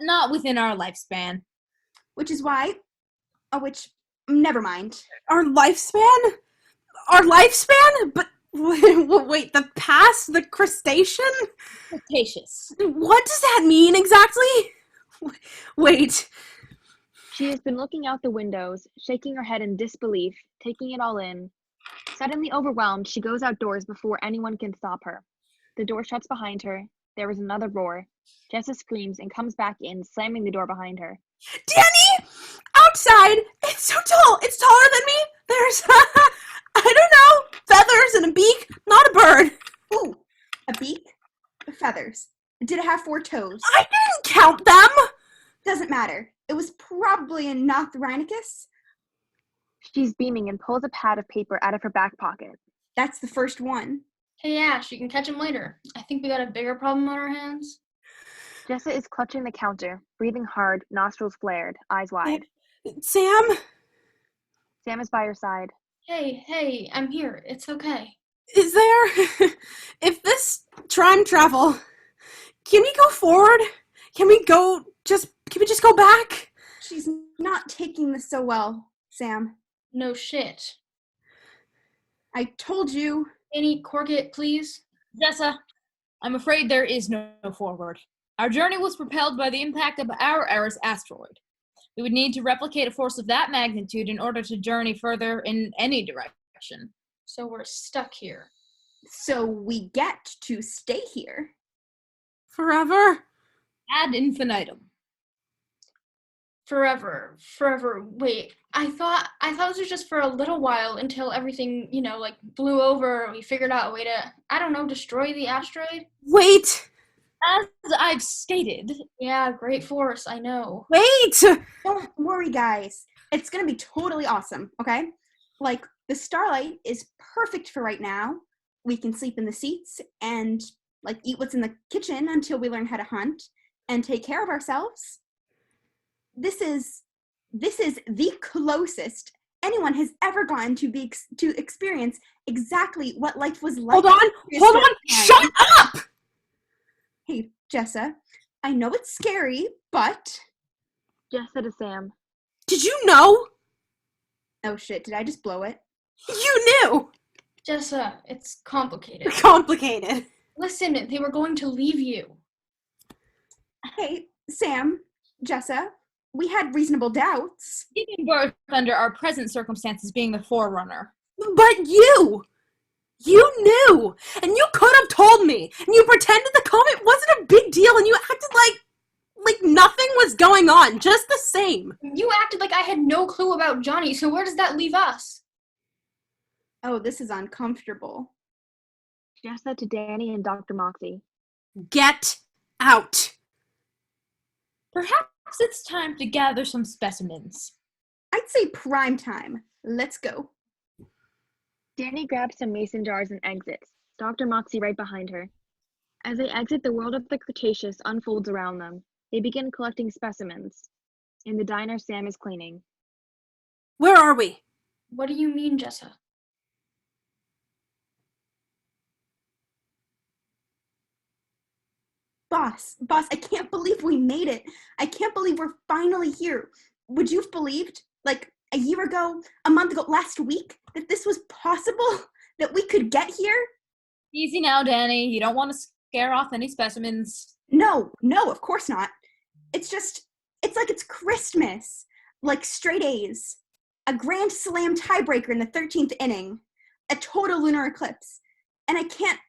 not within our lifespan. Which is why... never mind. Our lifespan? Our lifespan? But wait, the past? The crustacean? Cretaceous. What does that mean exactly? Wait. She has been looking out the windows, shaking her head in disbelief, taking it all in. Suddenly overwhelmed, she goes outdoors before anyone can stop her. The door shuts behind her. There is another roar. Jessa screams and comes back in, slamming the door behind her. Danny! Outside! It's so tall! It's taller than me! There's, I don't know, feathers and a beak, not a bird. Ooh, a beak? Feathers. Did it have 4 toes? I didn't count them! Doesn't matter. It was probably a Nothrhynchus. She's beaming and pulls a pad of paper out of her back pocket. That's the first one. Hey, Ash, you can catch him later. I think we got a bigger problem on our hands. Jessa is clutching the counter, breathing hard, nostrils flared, eyes wide. Sam? Sam is by her side. Hey, I'm here. It's okay. Is there... If this time travel... Can we go forward? Can we just go back? She's not taking this so well, Sam. No shit. I told you. Danny, cork it, please. Jessa, I'm afraid there is no forward. Our journey was propelled by the impact of our era's asteroid. We would need to replicate a force of that magnitude in order to journey further in any direction. So we're stuck here. So we get to stay here. Forever? Ad infinitum. Forever. Wait, I thought this was just for a little while until everything, blew over. We figured out a way to, I don't know, destroy the asteroid. Wait! As I've stated. Yeah, great force, I know. Wait! Don't worry, guys. It's gonna be totally awesome, okay? Like, the Starlight is perfect for right now. We can sleep in the seats and, eat what's in the kitchen until we learn how to hunt and take care of ourselves. This is the closest anyone has ever gotten to experience exactly what life was like. Hold on! Shut up! Hey, Jessa, I know it's scary, but... Jessa to Sam. Did you know? Oh shit, did I just blow it? You knew! Jessa, it's complicated. Complicated. Listen, they were going to leave you. Hey, Sam, Jessa, we had reasonable doubts. Giving birth under our present circumstances being the forerunner. But you knew, and you could have told me, and you pretended the comet wasn't a big deal, and you acted like nothing was going on, just the same. You acted like I had no clue about Johnny, so where does that leave us? Oh, this is uncomfortable. Jess said to Danny and Dr. Moxie. Get out. Perhaps it's time to gather some specimens. I'd say prime time. Let's go. Danny grabs some mason jars and exits, Dr. Moxie right behind her. As they exit, the world of the Cretaceous unfolds around them. They begin collecting specimens. In the diner, Sam is cleaning. Where are we? What do you mean, Jessa? Boss, I can't believe we made it. I can't believe we're finally here. Would you have believed, like a year ago, a month ago, last week, that this was possible? That we could get here? Easy now, Danny. You don't want to scare off any specimens. No, of course not. It's like it's Christmas. Like straight A's. A grand slam tiebreaker in the 13th inning. A total lunar eclipse. And I can't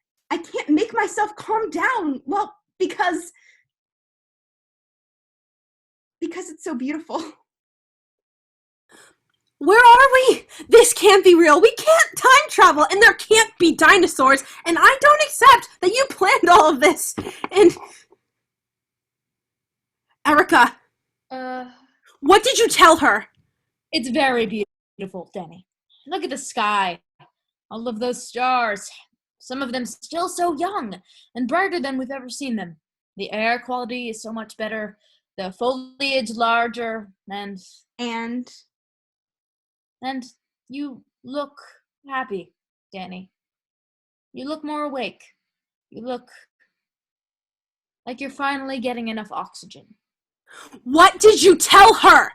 make myself calm down. Well, because it's so beautiful. Where are we? This can't be real. We can't time travel, and there can't be dinosaurs, and I don't accept that you planned all of this. And Erica, what did you tell her? It's very beautiful, Danny. Look at the sky. All of those stars. Some of them still so young and brighter than we've ever seen them. The air quality is so much better. The foliage larger, and you look happy, Danny. You look more awake. You look like you're finally getting enough oxygen. What did you tell her?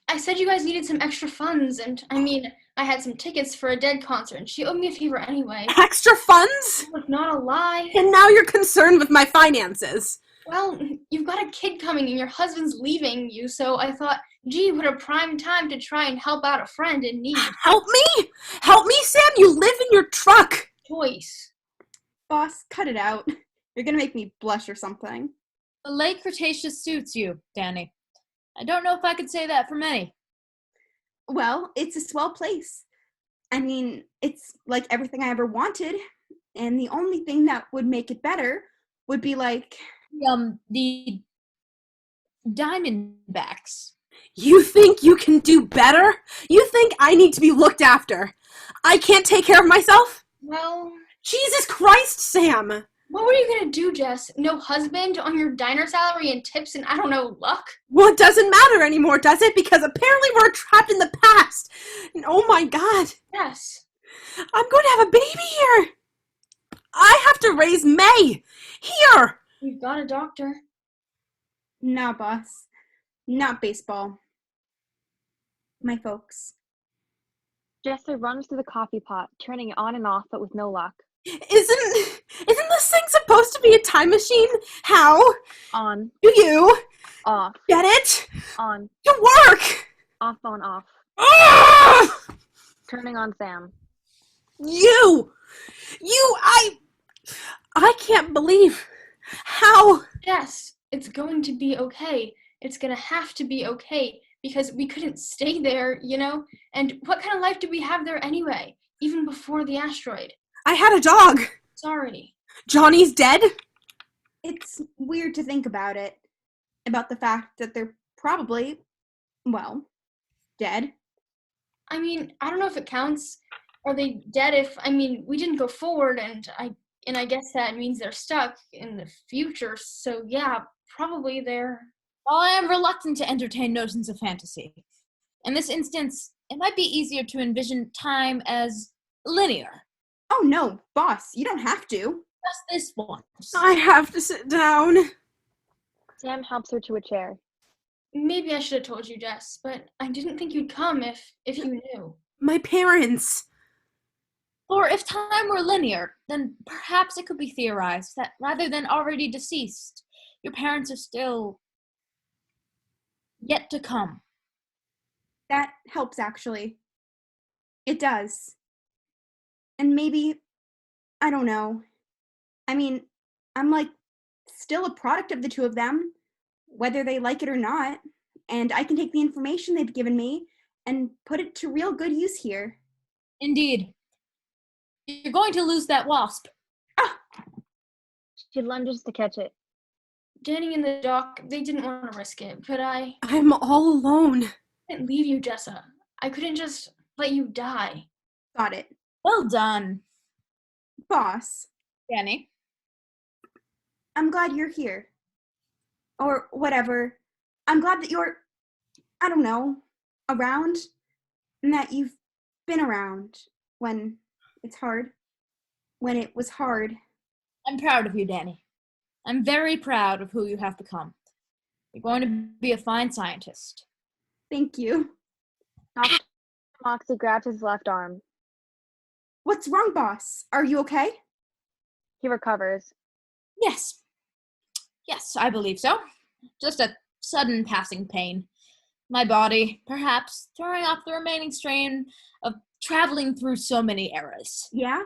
I said you guys needed some extra funds, and I had some tickets for a Dead concert, and she owed me a favor anyway. Extra funds? Like, not a lie. And now you're concerned with my finances. Well, you've got a kid coming and your husband's leaving you, so I thought, gee, what a prime time to try and help out a friend in need. Help me? Help me, Sam? You live in your truck. Choice. Boss, cut it out. You're gonna make me blush or something. The late Cretaceous suits you, Danny. I don't know if I could say that for many. Well, it's a swell place. It's like everything I ever wanted, and the only thing that would make it better would be like... The Diamondbacks. You think you can do better? You think I need to be looked after? I can't take care of myself? Well... Jesus Christ, Sam! What were you gonna do, Jess? No husband on your diner salary and tips and, I don't know, luck? Well, it doesn't matter anymore, does it? Because apparently we're trapped in the past. And oh my God. Yes. I'm going to have a baby here. I have to raise May. Here. We've got a doctor. Nah, boss. Not baseball. My folks. Jessa runs to the coffee pot, turning it on and off, but with no luck. Isn't this thing supposed to be a time machine? How? On. Do you? Off. Get it? On. To work! Off, on, off. Ah! Turning on Sam. I can't believe how. Yes, it's going to be okay. It's gonna have to be okay, because we couldn't stay there, you know? And what kind of life did we have there anyway, even before the asteroid? I had a dog. Sorry. Johnny's dead? It's weird to think about it. About the fact that they're probably, well, dead. I don't know if it counts. Are they dead if, we didn't go forward, and I guess that means they're stuck in the future, so yeah, probably they're... While I am reluctant to entertain notions of fantasy, in this instance, it might be easier to envision time as linear. Oh no, boss, you don't have to. Just this once. I have to sit down. Sam helps her to a chair. Maybe I should have told you, Jess, but I didn't think you'd come if you knew. My parents. Or if time were linear, then perhaps it could be theorized that rather than already deceased, your parents are still yet to come. That helps, actually. It does. And maybe, I don't know. I mean, I'm like still a product of the two of them, whether they like it or not. And I can take the information they've given me and put it to real good use here. Indeed. You're going to lose that wasp. Ah! She lunges to catch it. Danny and the doc, they didn't want to risk it, but I I'm all alone. couldn't leave you, Jessa. I couldn't just let you die. Got it. Well done, Boss, Danny. I'm glad you're here. Or whatever. I'm glad that you're, I don't know, around. And that you've been around when it's hard. When it was hard. I'm proud of you, Danny. I'm very proud of who you have become. You're going to be a fine scientist. Thank you. Dr. Moxie grabs his left arm. What's wrong, boss? Are you okay? He recovers. Yes. Yes, I believe so. Just a sudden passing pain. My body, perhaps, throwing off the remaining strain of traveling through so many eras. Yeah?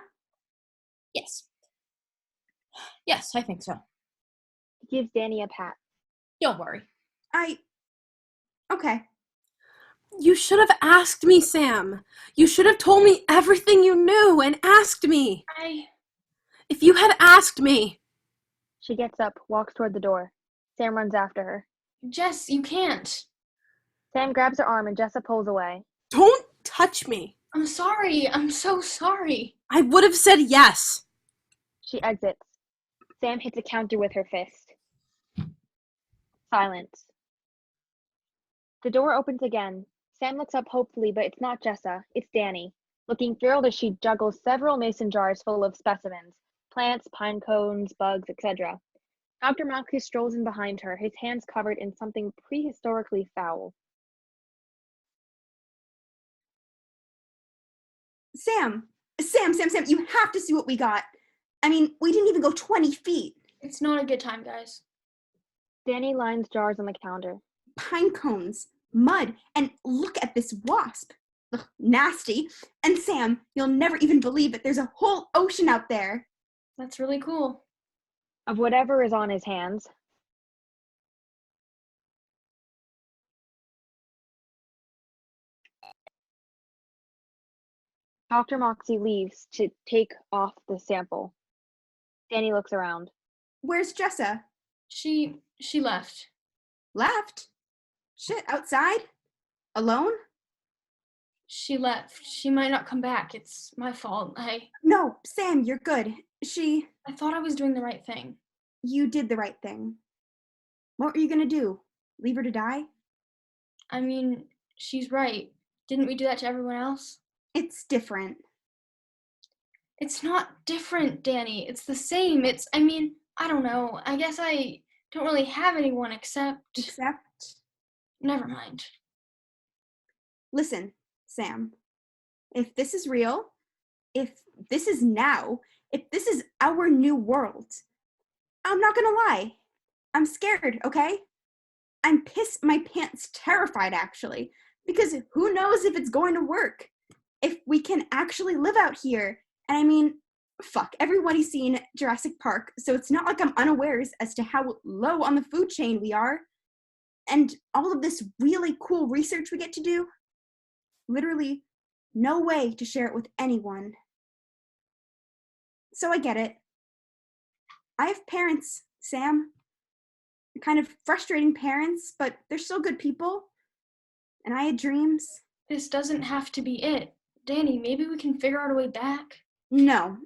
Yes. Yes, I think so. He gives Danny a pat. Don't worry. Okay. You should have asked me, Sam. You should have told me everything you knew and asked me. If you had asked me. She gets up, walks toward the door. Sam runs after her. Jess, you can't. Sam grabs her arm and Jessa pulls away. Don't touch me. I'm sorry. I'm so sorry. I would have said yes. She exits. Sam hits a counter with her fist. Silence. The door opens again. Sam looks up hopefully, but it's not Jessa. It's Danny, looking thrilled as she juggles several mason jars full of specimens, plants, pine cones, bugs, etc. Dr. Moxie strolls in behind her, his hands covered in something prehistorically foul. Sam, you have to see what we got. I mean, we didn't even go 20 feet. It's not a good time, guys. Danny lines jars on the counter. Pine cones, mud, and look at this wasp. Ugh, nasty. And Sam, you'll never even believe it. There's a whole ocean out there. That's really cool. Of whatever is on his hands. Dr. Moxie leaves to take off the sample. Danny looks around. Where's Jessa? She left. Left? Shit, outside? Alone? She left. She might not come back. It's my fault. No, Sam, you're good. I thought I was doing the right thing. You did the right thing. What were you gonna do? Leave her to die? I mean, she's right. Didn't we do that to everyone else? It's different. It's not different, Danny. It's the same. I don't know. I guess I don't really have anyone except... Never mind. Listen, Sam. If this is real, if this is now, if this is our new world, I'm not gonna lie. I'm scared, okay? I'm pissed my pants terrified, actually, because who knows if it's going to work, if we can actually live out here. And I mean, fuck, everybody's seen Jurassic Park, so it's not like I'm unawares as to how low on the food chain we are. And all of this really cool research we get to do, literally no way to share it with anyone. So I get it. I have parents, Sam. Kind of frustrating parents, but they're still good people. And I had dreams. This doesn't have to be it. Danny, maybe we can figure out a way back. No.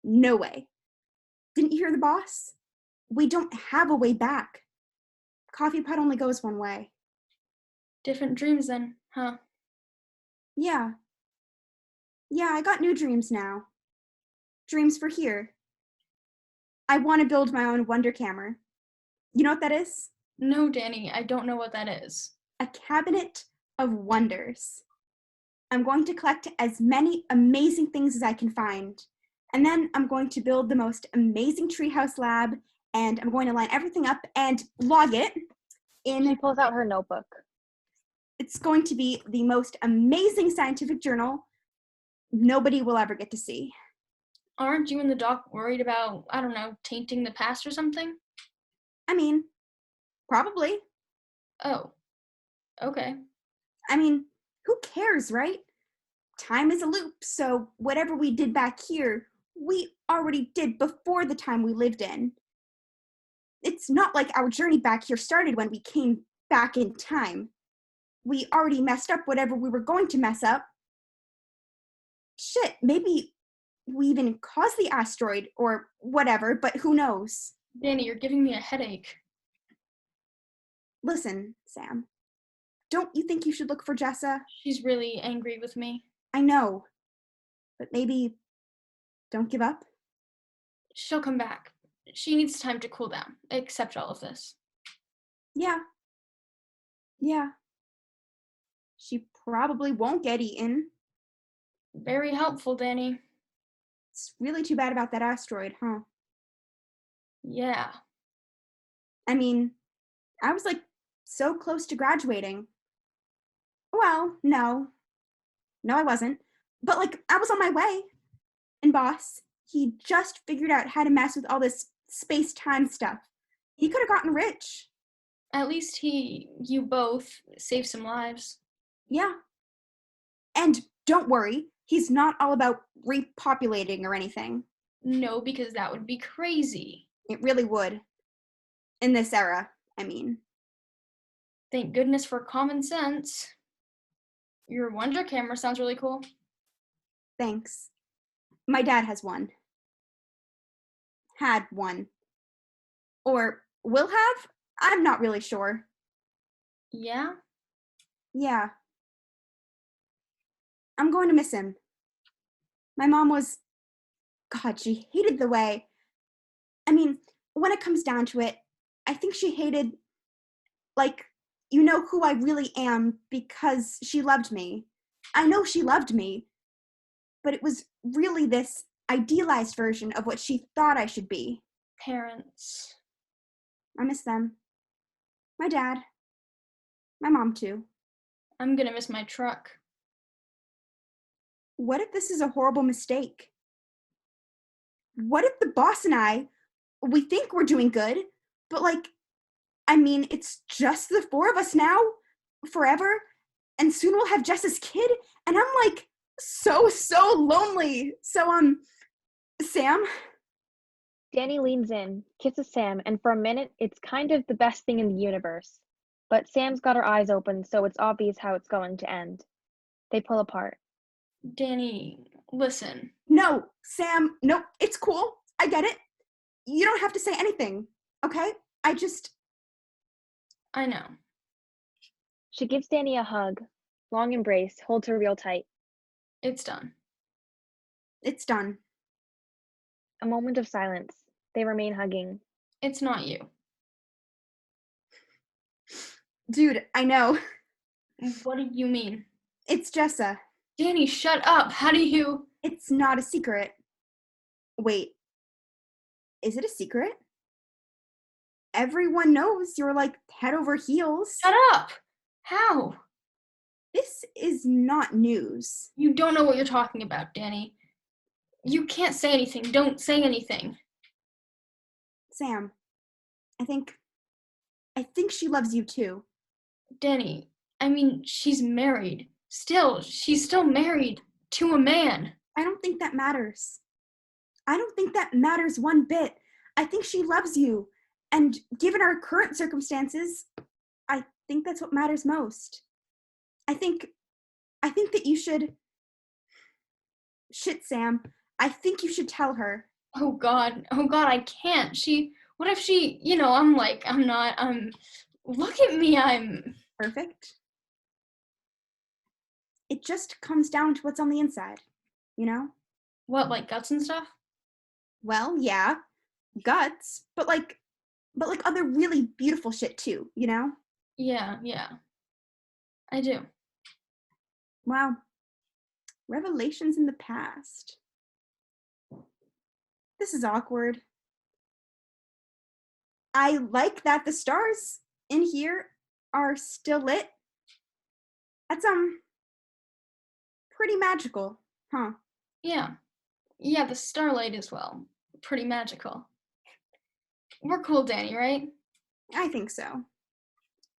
No way. Didn't you hear the boss? We don't have a way back. Coffee pot only goes one way. Different dreams then, huh? Yeah. Yeah, I got new dreams now. Dreams for here. I want to build my own wonder camera. You know what that is? No, Danny, I don't know what that is. A cabinet of wonders. I'm going to collect as many amazing things as I can find. And then I'm going to build the most amazing treehouse lab, and I'm going to line everything up and log it in. She pulls out her notebook. It's going to be the most amazing scientific journal nobody will ever get to see. Aren't you and the doc worried about, I don't know, tainting the past or something? I mean, probably. Oh, okay. I mean, who cares, right? Time is a loop, so whatever we did back here, we already did before the time we lived in. It's not like our journey back here started when we came back in time. We already messed up whatever we were going to mess up. Shit, maybe we even caused the asteroid or whatever, but who knows? Danny, you're giving me a headache. Listen, Sam, don't you think you should look for Jessa? She's really angry with me. I know, but maybe don't give up? She'll come back. She needs time to cool down, accept all of this. Yeah. She probably won't get eaten. Very helpful, Danny. It's really too bad about that asteroid, huh? Yeah. I mean, I was like so close to graduating. Well, no, I wasn't. But like, I was on my way. And boss, he just figured out how to mess with all this space-time stuff. He could have gotten rich. At least you both saved some lives. Yeah. And don't worry, he's not all about repopulating or anything. No, because that would be crazy. It really would. In this era, I mean. Thank goodness for common sense. Your Wonder camera sounds really cool. Thanks. My dad has one. Had one. Or will have? I'm not really sure. Yeah? Yeah. I'm going to miss him. My mom was... God, she hated the way... I mean, when it comes down to it, I think she hated, like, you know who I really am because she loved me. I know she loved me, but it was really this idealized version of what she thought I should be. Parents. I miss them. My dad. My mom, too. I'm gonna miss my truck. What if this is a horrible mistake? What if the boss and I, we think we're doing good, but like, I mean, it's just the four of us now, forever, and soon we'll have Jess's kid, and I'm like, so lonely. So, Sam? Danny leans in, kisses Sam, and for a minute, it's kind of the best thing in the universe. But Sam's got her eyes open, so it's obvious how it's going to end. They pull apart. Danny, listen. No, Sam, no, it's cool. I get it. You don't have to say anything, okay? I know. She gives Danny a hug, long embrace, holds her real tight. It's done. It's done. A moment of silence. They remain hugging. It's not you. Dude, I know. What do you mean? It's Jessa. Danny, shut up. How do you... It's not a secret. Wait. Is it a secret? Everyone knows you're like head over heels. Shut up! How? This is not news. You don't know what you're talking about, Danny. You can't say anything. Don't say anything. Sam, I think she loves you too. Danny, I mean, she's married. She's still married to a man. I don't think that matters. I don't think that matters one bit. I think she loves you. And given our current circumstances, I think that's what matters most. I think that you should... Shit, Sam. I think you should tell her. Oh God, I can't. What if she, look at me, I'm... Perfect. It just comes down to what's on the inside, you know? What, like guts and stuff? Well, yeah, guts, but like other really beautiful shit too, you know? Yeah, I do. Wow. Revelations in the past. This is awkward. I like that the stars in here are still lit. That's, pretty magical, huh? Yeah. Yeah, the Starlight as well. Pretty magical. We're cool, Danny, right? I think so.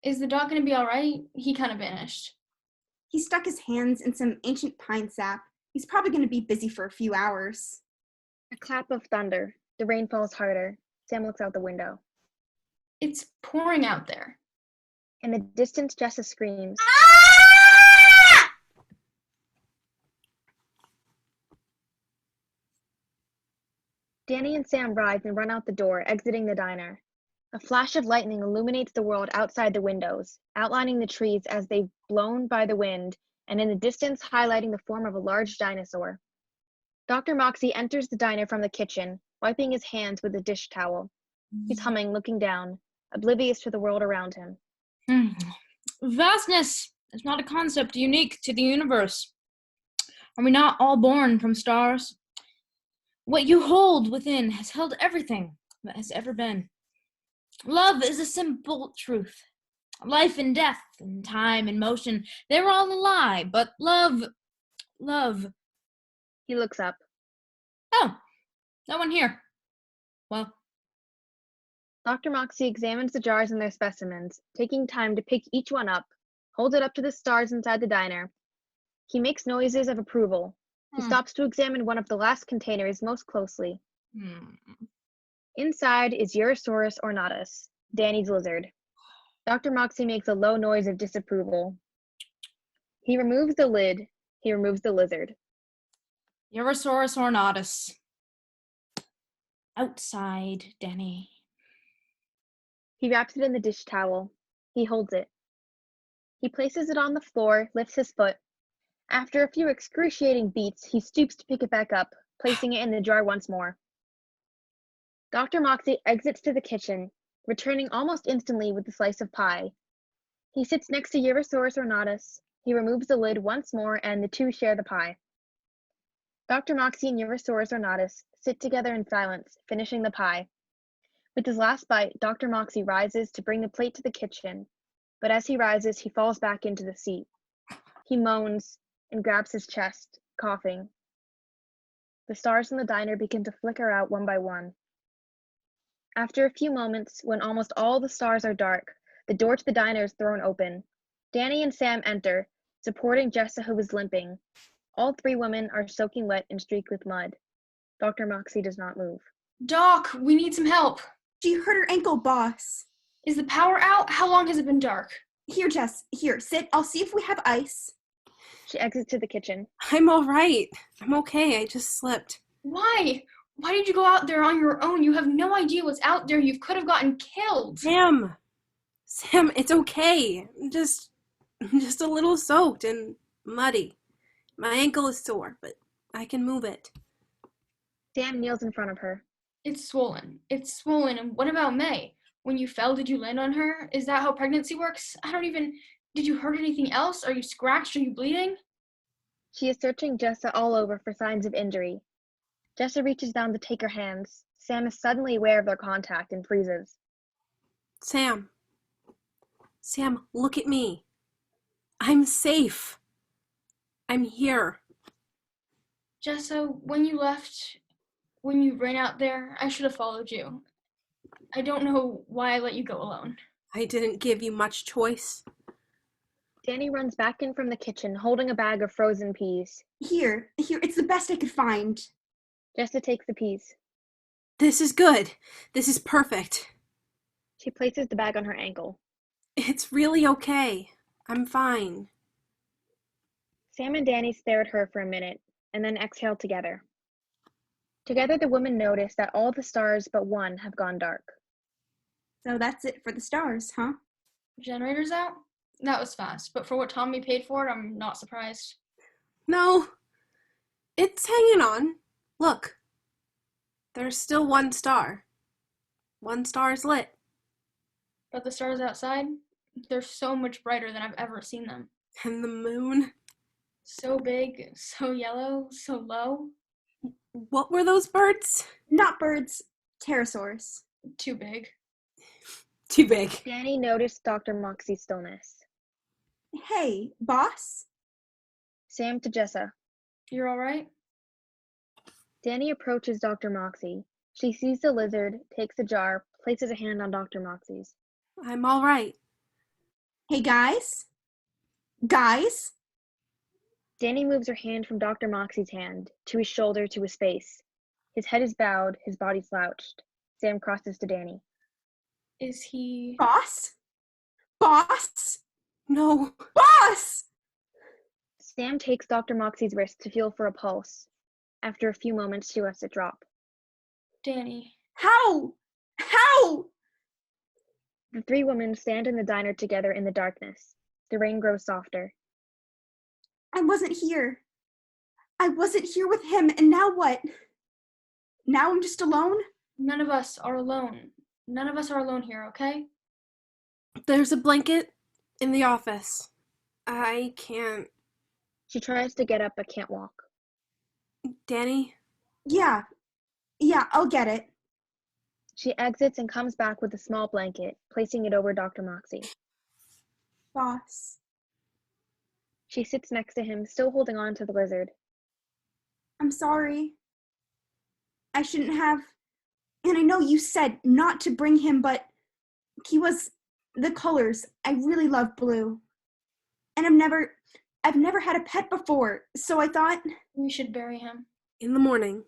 Is the dog gonna be alright? He kind of vanished. He stuck his hands in some ancient pine sap. He's probably going to be busy for a few hours. A clap of thunder. The rain falls harder. Sam looks out the window. It's pouring out there. In the distance, Jessa screams. Danny and Sam rise and run out the door, exiting the diner. A flash of lightning illuminates the world outside the windows, outlining the trees as they've blown by the wind, and in the distance highlighting the form of a large dinosaur. Dr. Moxie enters the diner from the kitchen, wiping his hands with a dish towel. He's humming, looking down, oblivious to the world around him. Vastness is not a concept unique to the universe. Are we not all born from stars? What you hold within has held everything that has ever been. Love is a simple truth. Life and death and time and motion, they're all a lie, but love. He looks up. Oh, no one here. Well, Dr. Moxie examines the jars and their specimens, taking time to pick each one up, hold it up to the stars inside the diner. He makes noises of approval. He stops to examine one of the last containers most closely. Inside is Urosaurus ornatus, Danny's lizard. Dr. Moxie makes a low noise of disapproval. He removes the lid. He removes the lizard. Urosaurus ornatus. Outside, Danny. He wraps it in the dish towel. He holds it. He places it on the floor, lifts his foot. After a few excruciating beats, he stoops to pick it back up, placing it in the jar once more. Dr. Moxie exits to the kitchen, returning almost instantly with a slice of pie. He sits next to Urosaurus ornatus. He removes the lid once more, and the two share the pie. Dr. Moxie and Urosaurus ornatus sit together in silence, finishing the pie. With his last bite, Dr. Moxie rises to bring the plate to the kitchen, but as he rises, he falls back into the seat. He moans and grabs his chest, coughing. The stars in the diner begin to flicker out one by one. After a few moments, when almost all the stars are dark, the door to the diner is thrown open. Danny and Sam enter, supporting Jessa, who is limping. All three women are soaking wet and streaked with mud. Dr. Moxie does not move. Doc, we need some help. She hurt her ankle, boss. Is the power out? How long has it been dark? Here, Jess. Here, sit. I'll see if we have ice. She exits to the kitchen. I'm all right. I'm okay. I just slipped. Why? Why did you go out there on your own? You have no idea what's out there. You could have gotten killed. Sam, it's okay. I'm just a little soaked and muddy. My ankle is sore, but I can move it. Sam kneels in front of her. It's swollen. It's swollen. And what about May? When you fell, did you land on her? Is that how pregnancy works? Did you hurt anything else? Are you scratched? Are you bleeding? She is searching Jessa all over for signs of injury. Jessa reaches down to take her hands. Sam is suddenly aware of their contact and freezes. Sam, look at me. I'm safe. I'm here. Jessa, when you ran out there, I should have followed you. I don't know why I let you go alone. I didn't give you much choice. Danny runs back in from the kitchen, holding a bag of frozen peas. Here, it's the best I could find. Jessa takes the peas. This is good. This is perfect. She places the bag on her ankle. It's really okay. I'm fine. Sam and Danny stare at her for a minute, and then exhale together. Together, the women notice that all the stars but one have gone dark. So that's it for the stars, huh? Generator's out? That was fast, but for what Tommy paid for it, I'm not surprised. No, it's hanging on. Look, there's still one star. One star is lit. But the stars outside, they're so much brighter than I've ever seen them. And the moon. So big, so yellow, so low. What were those birds? Not birds, pterosaurs. Too big. Too big. Danny noticed Dr. Moxie's stillness. Hey, boss? Sam to Jessa. You're all right? Danny approaches Dr. Moxie. She sees the lizard, takes a jar, places a hand on Dr. Moxie's. I'm all right. Hey, guys? Guys? Danny moves her hand from Dr. Moxie's hand, to his shoulder, to his face. His head is bowed, his body slouched. Sam crosses to Danny. Is he... Boss? Boss? No. Boss! Sam takes Dr. Moxie's wrist to feel for a pulse. After a few moments, she lets it drop. Danny. How? How? The three women stand in the diner together in the darkness. The rain grows softer. I wasn't here. I wasn't here with him, and now what? Now I'm just alone? None of us are alone. None of us are alone here, okay? There's a blanket in the office. I can't. She tries to get up but can't walk. Danny? Yeah, I'll get it. She exits and comes back with a small blanket, placing it over Dr. Moxie. Boss. She sits next to him, still holding on to the lizard. I'm sorry. I shouldn't have. And I know you said not to bring him, but he was the colors. I really love blue. And I've never had a pet before, so I thought We should bury him. In the morning.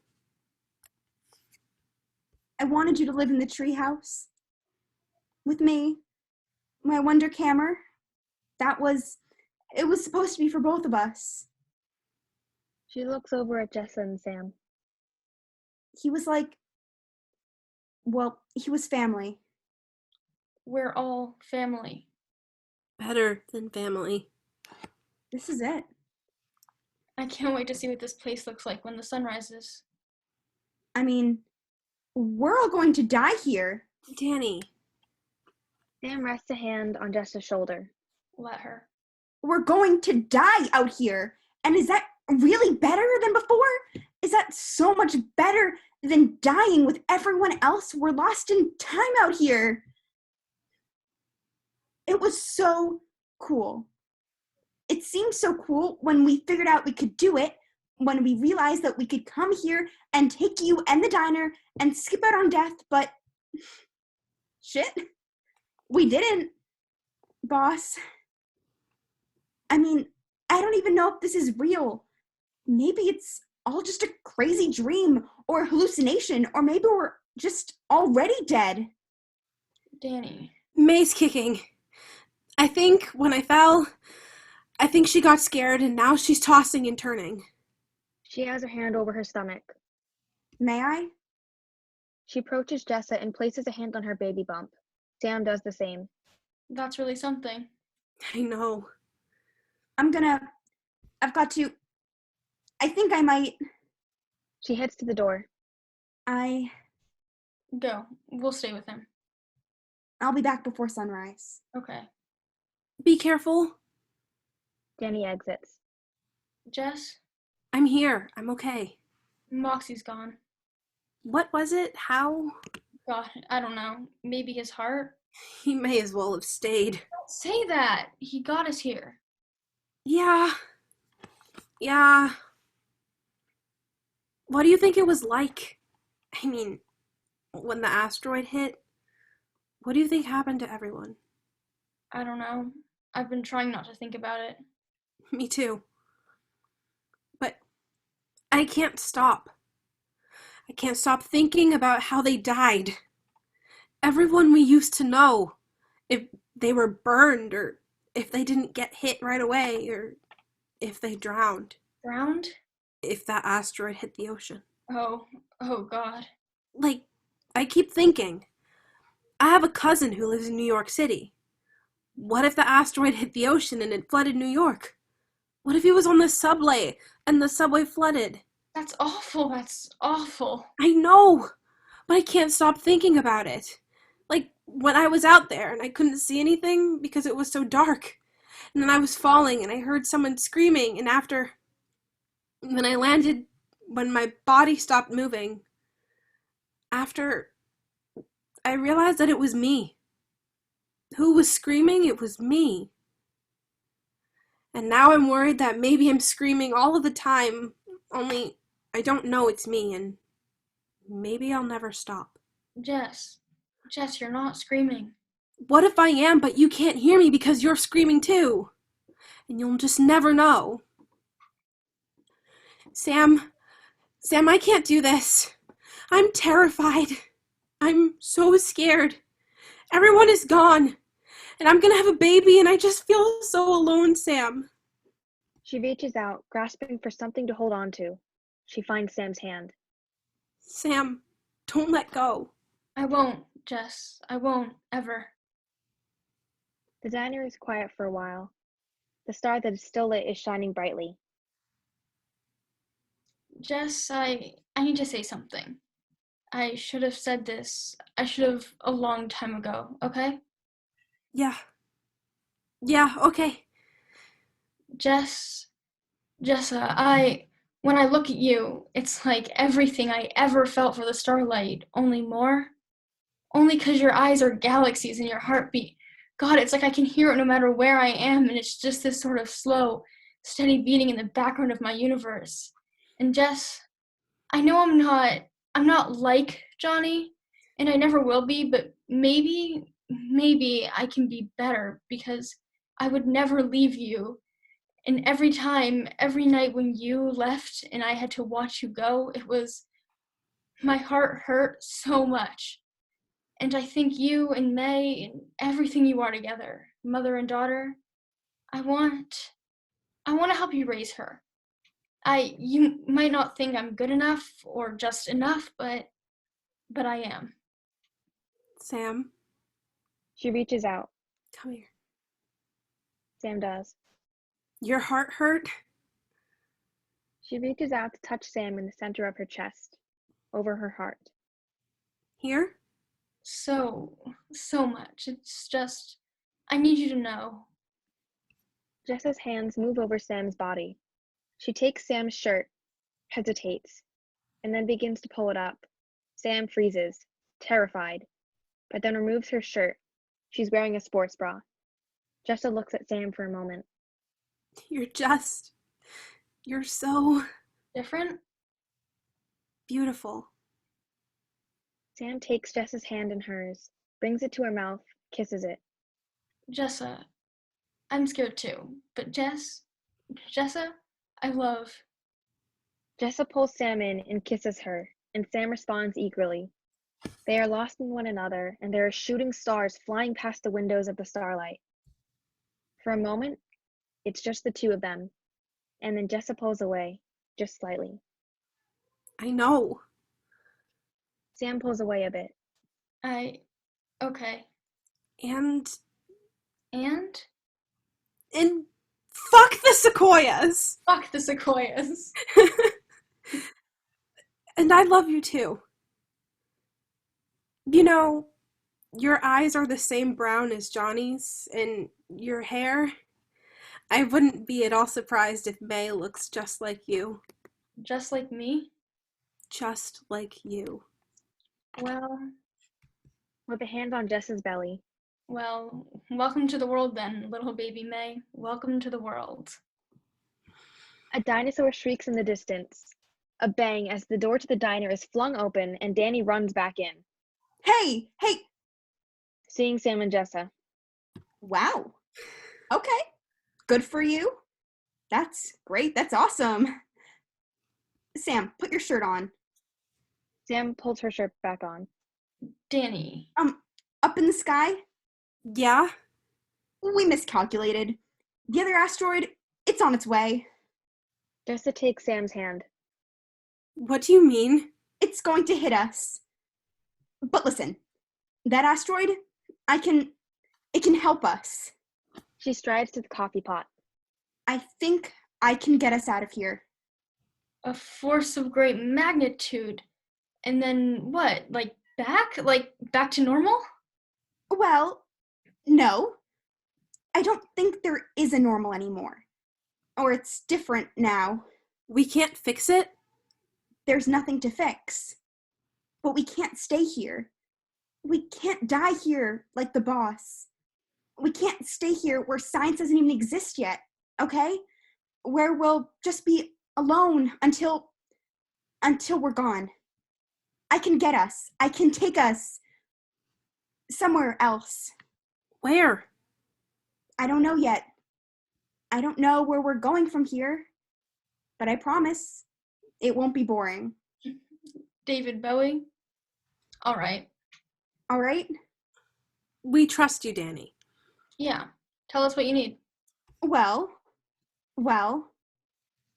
I wanted you to live in the treehouse with me, my Wonder Camera. It was supposed to be for both of us. She looks over at Jessa and Sam. He was he was family. We're all family. Better than family. This is it. I can't wait to see what this place looks like when the sun rises. I mean, we're all going to die here. Danny. Sam rests a hand on Jessa's shoulder. Let her. We're going to die out here. And is that really better than before? Is that so much better than dying with everyone else? We're lost in time out here. It was so cool. It seemed so cool when we figured out we could do it, when we realized that we could come here and take you and the diner and skip out on death, but shit, we didn't, boss. I mean, I don't even know if this is real. Maybe it's all just a crazy dream or hallucination, or maybe we're just already dead. Danny. May's kicking. I think when I fell, I think she got scared and now she's tossing and turning. She has her hand over her stomach. May I? She approaches Jessa and places a hand on her baby bump. Sam does the same. That's really something. I know. I've got to, I think I might. She heads to the door. Go. We'll stay with him. I'll be back before sunrise. Okay. Be careful. Danny exits. Jess? I'm here. I'm okay. Moxie's gone. What was it? How? God, I don't know. Maybe his heart? He may as well have stayed. Don't say that. He got us here. Yeah. What do you think it was like? I mean, when the asteroid hit, what do you think happened to everyone? I don't know. I've been trying not to think about it. Me too. But I can't stop. I can't stop thinking about how they died. Everyone we used to know, if they were burned or if they didn't get hit right away or if they drowned. Drowned? If that asteroid hit the ocean. Oh God. Like, I keep thinking, I have a cousin who lives in New York City. What if the asteroid hit the ocean and it flooded New York? What if he was on the subway and the subway flooded? That's awful. That's awful. I know, but I can't stop thinking about it. Like, when I was out there and I couldn't see anything because it was so dark. And then I was falling and I heard someone screaming, and when I landed, when my body stopped moving, after I realized that it was me. Who was screaming? It was me. And now I'm worried that maybe I'm screaming all of the time, only I don't know it's me, and maybe I'll never stop. Jess, you're not screaming. What if I am, but you can't hear me because you're screaming too? And you'll just never know. Sam, I can't do this. I'm terrified. I'm so scared. Everyone is gone. And I'm gonna have a baby, and I just feel so alone, Sam. She reaches out, grasping for something to hold on to. She finds Sam's hand. Sam, don't let go. I won't, Jess. I won't, ever. The diner is quiet for a while. The star that is still lit is shining brightly. Jess, I need to say something. I should have said this. I should have a long time ago, okay? Yeah, okay. Jessa, when I look at you, it's like everything I ever felt for the Starlight, only more. Only 'cause your eyes are galaxies and your heartbeat. God, it's like I can hear it no matter where I am, and it's just this sort of slow, steady beating in the background of my universe. And Jess, I know I'm not like Johnny, and I never will be, but maybe I can be better, because I would never leave you. And every night when you left and I had to watch you go, my heart hurt so much. And I think you and May and everything you are together, mother and daughter, I want to help you raise her. You might not think I'm good enough or just enough, but I am. Sam, She reaches out. come here. Sam does. Your heart hurt? She reaches out to touch Sam in the center of her chest, over her heart. Here? So much. It's just, I need you to know. Jessa's hands move over Sam's body. She takes Sam's shirt, hesitates, and then begins to pull it up. Sam freezes, terrified, but then removes her shirt. She's wearing a sports bra. Jessa looks at Sam for a moment. You're so Different? beautiful. Sam takes Jessa's hand in hers, brings it to her mouth, kisses it. Jessa, I'm scared too, but Jessa, I love. Jessa pulls Sam in and kisses her, and Sam responds eagerly. They are lost in one another, and there are shooting stars flying past the windows of the Starlight. For a moment, it's just the two of them, and then Jessa pulls away, just slightly. I know. Sam pulls away a bit. Okay. And Fuck fuck the sequoias! Fuck the sequoias. And I love you too. You know, your eyes are the same brown as Johnny's, and your hair. I wouldn't be at all surprised if May looks just like you. Just like me? Just like you. Well, With a hand on Jessa's belly. Well, welcome to the world then, little baby May. Welcome to the world. A dinosaur shrieks in the distance. A bang as the door to the diner is flung open and Danny runs back in. Hey! Seeing Sam and Jessa. Wow. Okay. Good for you. That's great. That's awesome. Sam, put your shirt on. Sam pulls her shirt back on. Danny. Up in the sky? Yeah? We miscalculated. The other asteroid, it's on its way. Jessa takes Sam's hand. What do you mean? It's going to hit us. But listen, that asteroid, it can help us. She strides to the coffee pot. I think I can get us out of here. A force of great magnitude. And then what? Like back to normal? Well, no. I don't think there is a normal anymore. Or it's different now. We can't fix it? There's nothing to fix. But we can't stay here. We can't die here like the boss. We can't stay here where science doesn't even exist yet. okay? Where we'll just be alone until we're gone. I can get us. I can take us somewhere else. Where? I don't know yet. I don't know where we're going from here, but I promise it won't be boring. David Bowie? All right. All right? We trust you, Danny. Yeah. Tell us what you need. Well,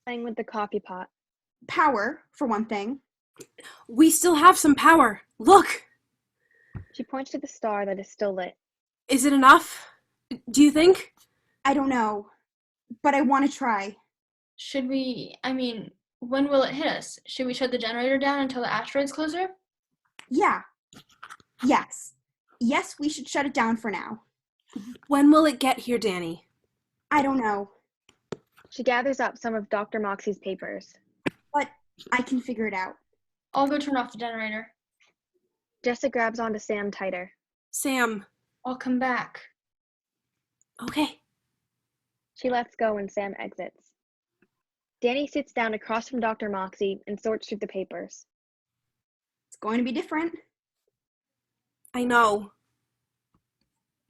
Playing with the coffee pot. power, for one thing. We still have some power. Look! She points to the star that is still lit. Is it enough? Do you think? I don't know, but I want to try. Should we, when will it hit us? Should we shut the generator down until the asteroid's closer? Yeah. Yes. Yes, we should shut it down for now. When will it get here, Danny? I don't know, She gathers up some of Dr. Moxie's papers. but I can figure it out. I'll go turn off the generator. Jessa grabs onto Sam tighter. Sam. I'll come back. Okay. She lets go and Sam exits. Danny sits down across from Dr. Moxie and sorts through the papers. It's going to be different. I know.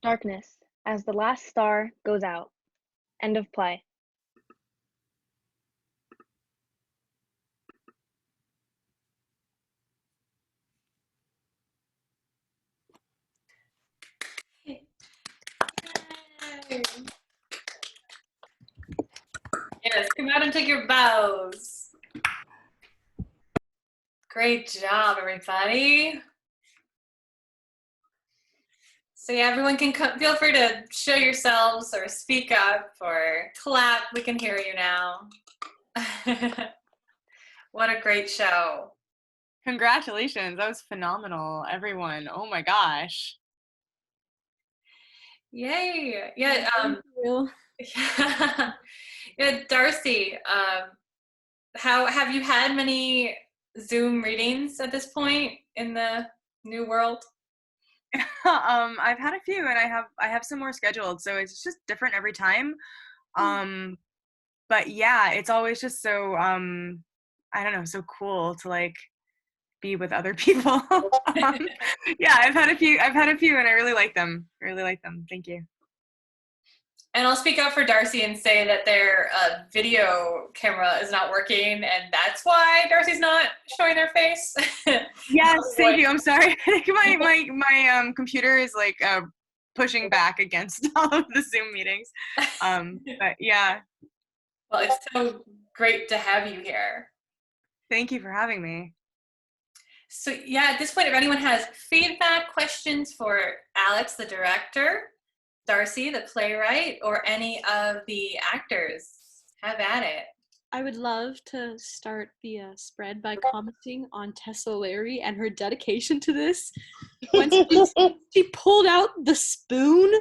Darkness, as the last star goes out. End of play. Yes, come out and take your bows. Great job, everybody. So yeah, everyone can feel free to show yourselves or speak up or clap. We can hear you now. What a great show. Congratulations. That was phenomenal, everyone. Oh my gosh. Yay. Yeah, Thank you. yeah, Darcy, how have you had many Zoom readings at this point in the new world? I've had a few and I have some more scheduled, so it's just different every time. But yeah, it's always just so I don't know, so cool to like be with other people. Yeah, I've had a few and I really like them. Thank you. And I'll speak up for Darcy and say that their video camera is not working, and that's why Darcy's not showing their face. Yes, thank you. I'm sorry. I think my computer is like pushing back against all of the Zoom meetings. But yeah. Well, it's so great to have you here. Thank you for having me. So yeah, at this point, if anyone has feedback, questions for Alex, the director, Darcy, the playwright, or any of the actors, have at it. I would love to start the spread by commenting on Tess O'Leary and her dedication to this. When she pulled out the spoon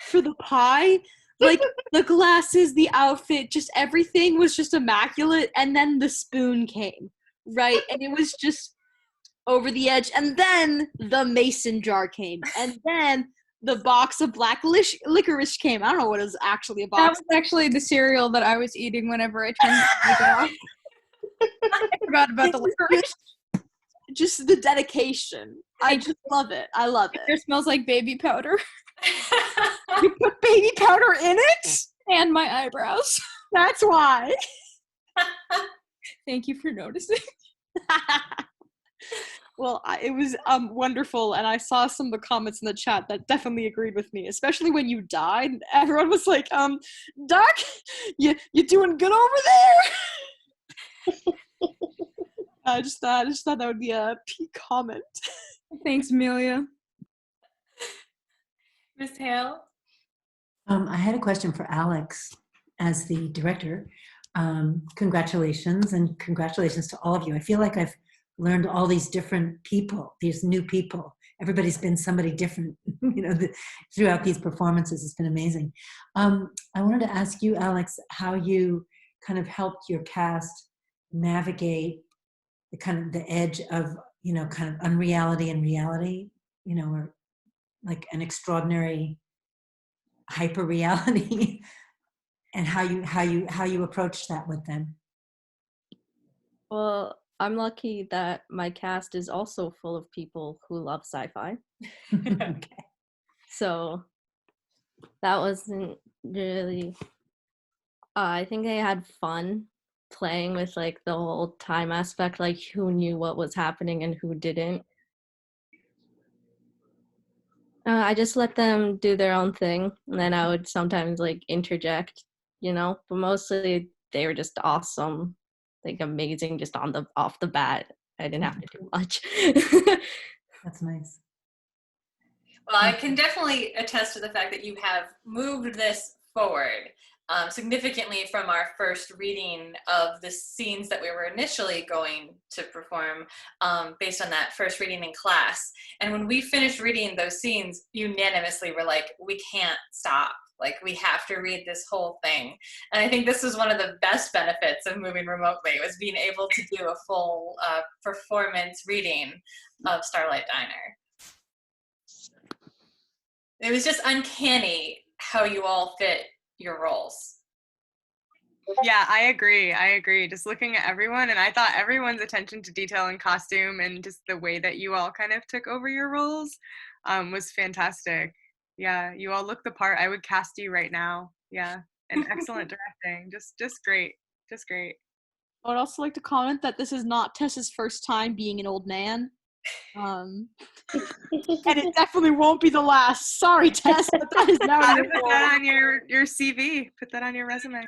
for the pie, like the glasses, the outfit, just everything was just immaculate, and then the spoon came, right? And it was just over the edge, and then the mason jar came, and then the box of black licorice came. I don't know what it was actually a box. That was actually the cereal that I was eating whenever I turned the off. I forgot about the licorice. Just the dedication. I just love it. I love it. It smells like baby powder. You put baby powder in it? And my eyebrows. That's why. Thank you for noticing. Well, it was wonderful, and I saw some of the comments in the chat that definitely agreed with me, especially when you died. Everyone was like, Doc, you doing good over there? I just thought that would be a peak comment. Thanks, Amelia. Miss Hale? I had a question for Alex as the director. Congratulations, and congratulations to all of you. I feel like I've learned all these different people, these new people. Everybody's been somebody different, throughout these performances. It's been amazing. I wanted to ask you, Alex, how you kind of helped your cast navigate the kind of the edge of, kind of unreality and reality, or like an extraordinary hyper reality. and how you approach that with them. Well, I'm lucky that my cast is also full of people who love sci-fi. Okay. So that wasn't really, I think I had fun playing with like the whole time aspect, like who knew what was happening and who didn't. I just let them do their own thing, and then I would sometimes like interject, but mostly they were just awesome, like amazing, just off the bat. I didn't have to do much. That's nice. Well, I can definitely attest to the fact that you have moved this forward significantly from our first reading of the scenes that we were initially going to perform based on that first reading in class. And when we finished reading those scenes, unanimously were like, we can't stop. Like, we have to read this whole thing. And I think this was one of the best benefits of moving remotely, was being able to do a full performance reading of Starlight Diner. It was just uncanny how you all fit your roles. Yeah, I agree. Just looking at everyone, and I thought everyone's attention to detail and costume and just the way that you all kind of took over your roles was fantastic. Yeah, you all look the part. I would cast you right now. Yeah, and excellent directing. Just great. Just great. I would also like to comment that this is not Tess's first time being an old man. And it definitely won't be the last. Sorry, Tess, but that is now your Put that on your CV. Put that on your resume.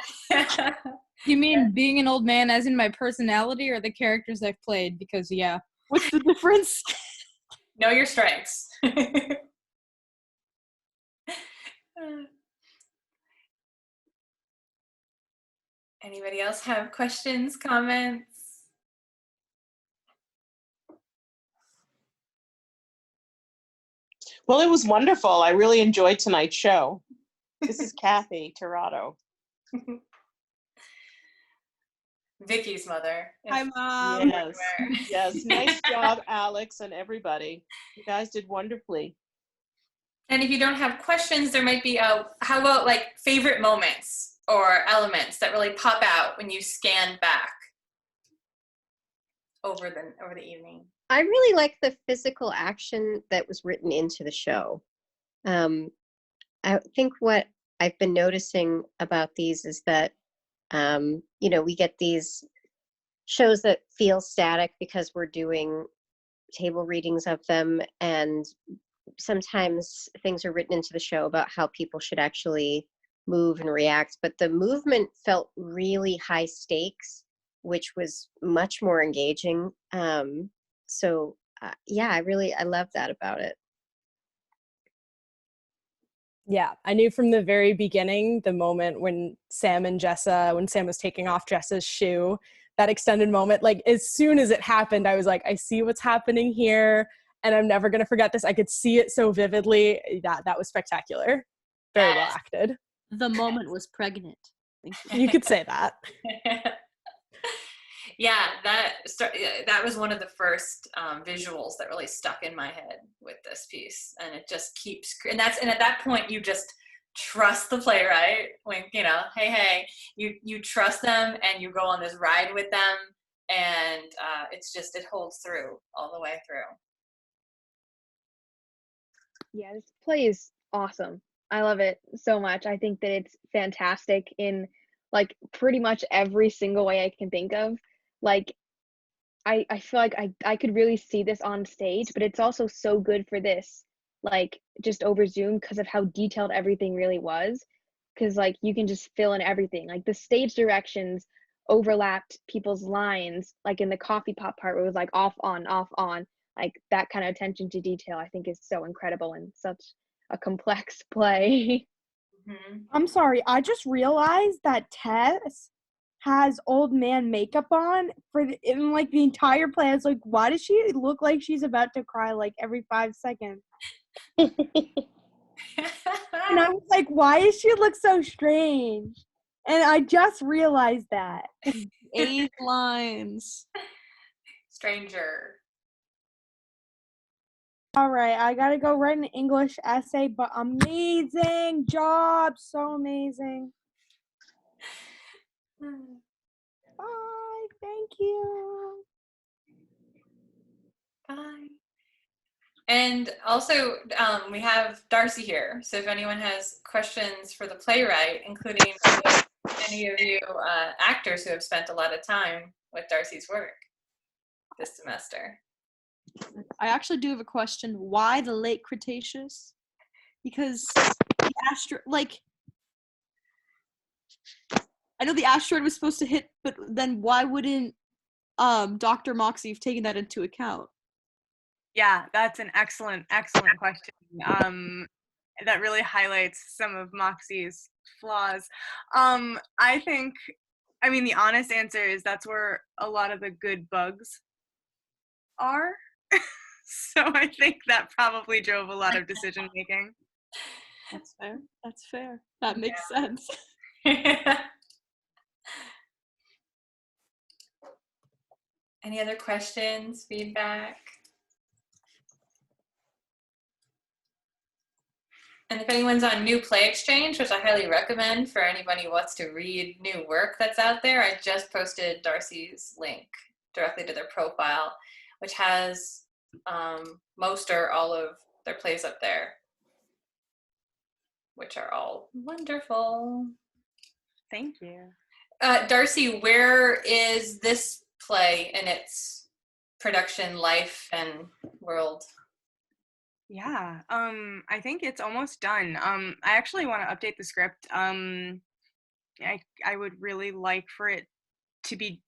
You mean being an old man as in my personality or the characters I've played? Because, yeah. What's the difference? Know your strengths. Anybody else have questions, comments? Well, it was wonderful. I really enjoyed tonight's show. This is Kathy Tirado. Vicky's mother. Hi, Mom. Yes. Nice job, Alex and everybody. You guys did wonderfully. And if you don't have questions, there might be how about like favorite moments or elements that really pop out when you scan back over the evening? I really like the physical action that was written into the show. I think what I've been noticing about these is that, we get these shows that feel static because we're doing table readings of them, and sometimes things are written into the show about how people should actually move and react, but the movement felt really high stakes, which was much more engaging. So I love that about it. Yeah, I knew from the very beginning, the moment when Sam was taking off Jessa's shoe, that extended moment, like as soon as it happened, I was like, I see what's happening here and I'm never going to forget this. I could see it so vividly. That was spectacular. Very well acted. The moment was pregnant. You could say that. Yeah, that was one of the first visuals that really stuck in my head with this piece, and it just keeps. And at that point, you just trust the playwright. When hey, you trust them, and you go on this ride with them, and it holds through all the way through. Yeah, this play is awesome. I love it so much. I think that it's fantastic in like pretty much every single way I can think of. Like, I feel like I could really see this on stage, but it's also so good for this, like, just over Zoom because of how detailed everything really was. Because, like, you can just fill in everything. Like, the stage directions overlapped people's lines, like in the coffee pot part where it was like off, on, like that kind of attention to detail, I think is so incredible in such a complex play. Mm-hmm. I'm sorry, I just realized that Tess has old man makeup on in like the entire play. I was like, why does she look like she's about to cry like every 5 seconds? And I was like, why does she look so strange? And I just realized that. Age lines. Stranger. All right, I gotta go write an English essay, but amazing job, so amazing. Bye. Thank you. Bye. And also, we have Darcy here. So if anyone has questions for the playwright, including any of you actors who have spent a lot of time with Darcy's work this semester. I actually do have a question. Why the late Cretaceous? Because the I know the asteroid was supposed to hit, but then why wouldn't Dr. Moxie have taken that into account? Yeah, that's an excellent question. That really highlights some of Moxie's flaws. I mean, the honest answer is that's where a lot of the good bugs are. So I think that probably drove a lot of decision making. That's fair. That's fair. That makes sense. Any other questions, feedback? And if anyone's on New Play Exchange, which I highly recommend for anybody who wants to read new work that's out there, I just posted Darcy's link directly to their profile, which has most or all of their plays up there, which are all wonderful. Thank you. Darcy, where is this play in its production life and world? Yeah, I think it's almost done. I actually want to update the script. I would really like for it to be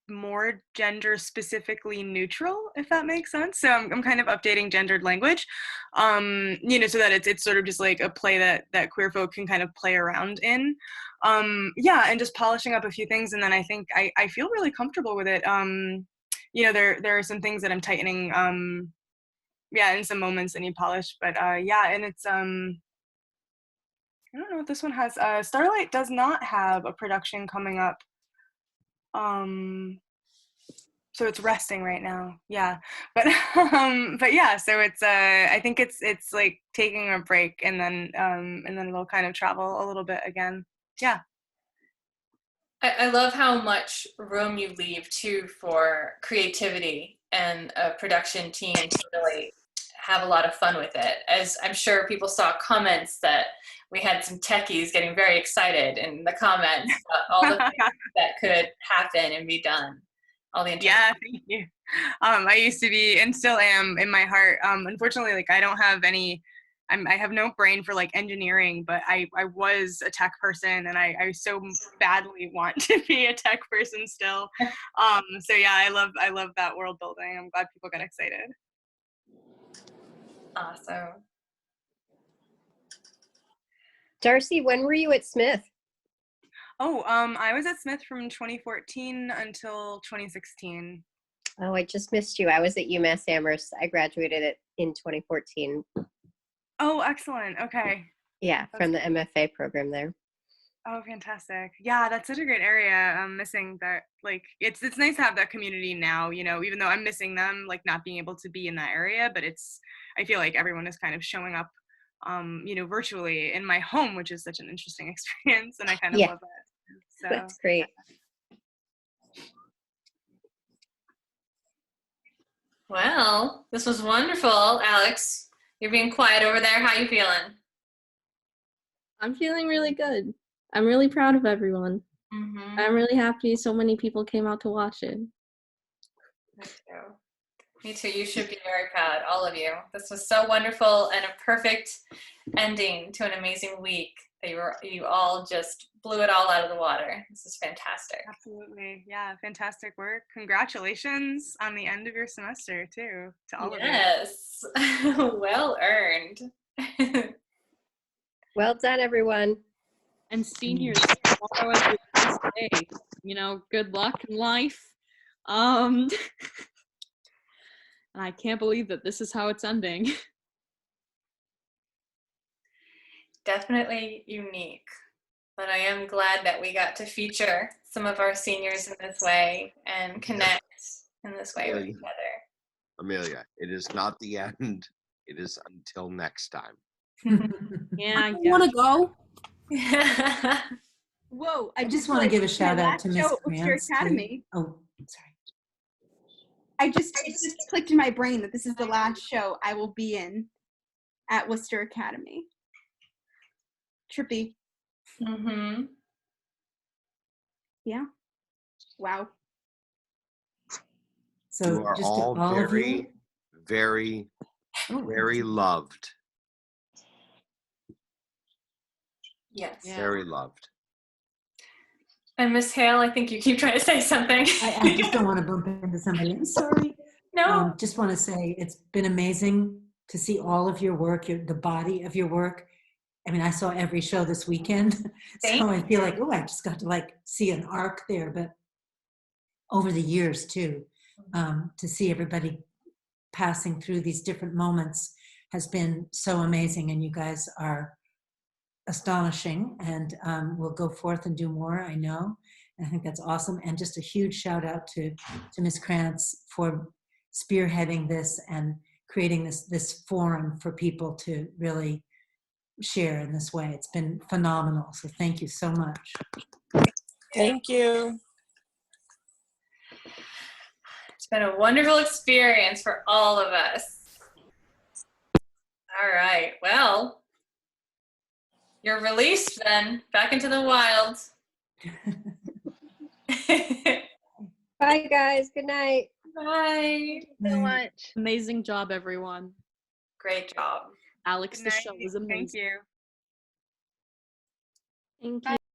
more gender specifically neutral, if that makes sense. So I'm kind of updating gendered language, so that it's sort of just like a play that queer folk can kind of play around in. And just polishing up a few things, and then I think I feel really comfortable with it. There are some things that I'm tightening. In some moments that need polish, but and it's I don't know what this one has. Starlight does not have a production coming up. So it's resting right now. Yeah. But yeah, so it's I think it's like taking a break, and then it'll kind of travel a little bit again. Yeah. I love how much room you leave too for creativity and a production team to really have a lot of fun with it. As I'm sure people saw comments that we had some techies getting very excited in the comments about all the things that could happen and be done. All the yeah, thank you. I used to be, and still am in my heart. Unfortunately, like I don't have any. I have no brain for like engineering, but I was a tech person, and I so badly want to be a tech person still. So yeah, I love that world building. I'm glad people got excited. Awesome. Darcy, when were you at Smith? Oh, I was at Smith from 2014 until 2016. Oh, I just missed you. I was at UMass Amherst. I graduated in 2014. Oh, excellent. Okay. Yeah, from the MFA program there. Oh, fantastic. Yeah, that's such a great area. I'm missing that. Like, it's nice to have that community now, even though I'm missing them, like not being able to be in that area, but I feel like everyone is kind of showing up, virtually in my home, which is such an interesting experience, and I kind of love it. So that's great. Well, this was wonderful, Alex. You're being quiet over there. How you feeling? I'm feeling really good. I'm really proud of everyone. Mm-hmm. I'm really happy so many people came out to watch it. Me too. Me too. You should be very proud, all of you. This was so wonderful and a perfect ending to an amazing week. You all just blew it all out of the water. This is fantastic. Absolutely. Yeah, fantastic work. Congratulations on the end of your semester, too, to all of you. Yes. Well earned. Well done, everyone. And seniors, tomorrow is your last day. Good luck in life. And I can't believe that this is how it's ending. Definitely unique, but I am glad that we got to feature some of our seniors in this way and connect in this way with each other. Amelia, it is not the end. It is until next time. Yeah, I want to go. Whoa! I just want to give a shout out to Miss Worcester Grants. too. Academy. Oh, sorry. It just clicked in my brain that this is the last show I will be in at Worcester Academy. Trippy. Mm-hmm. Yeah. Wow. So You are just to all all of you. very, Oh, very loved. Yes. Very loved. And Miss Hale, I think you keep trying to say something. I just don't want to bump into somebody. I'm sorry. No. Just want to say it's been amazing to see all of your work, the body of your work. I mean, I saw every show this weekend, so I feel like, oh, I just got to like see an arc there. But over the years too, to see everybody passing through these different moments has been so amazing, and you guys are astonishing, and we'll go forth and do more, I know. And I think that's awesome. And just a huge shout out to Ms. Krantz for spearheading this and creating this forum for people to really share in this way. It's been phenomenal. So thank you so much. Thank you. It's been a wonderful experience for all of us. All right, well, you're released then, back into the wild. Bye, guys. Good night. Bye. So much. Amazing job, everyone. Great job. Alex, Good the night. show was amazing. Thank you. Thank you.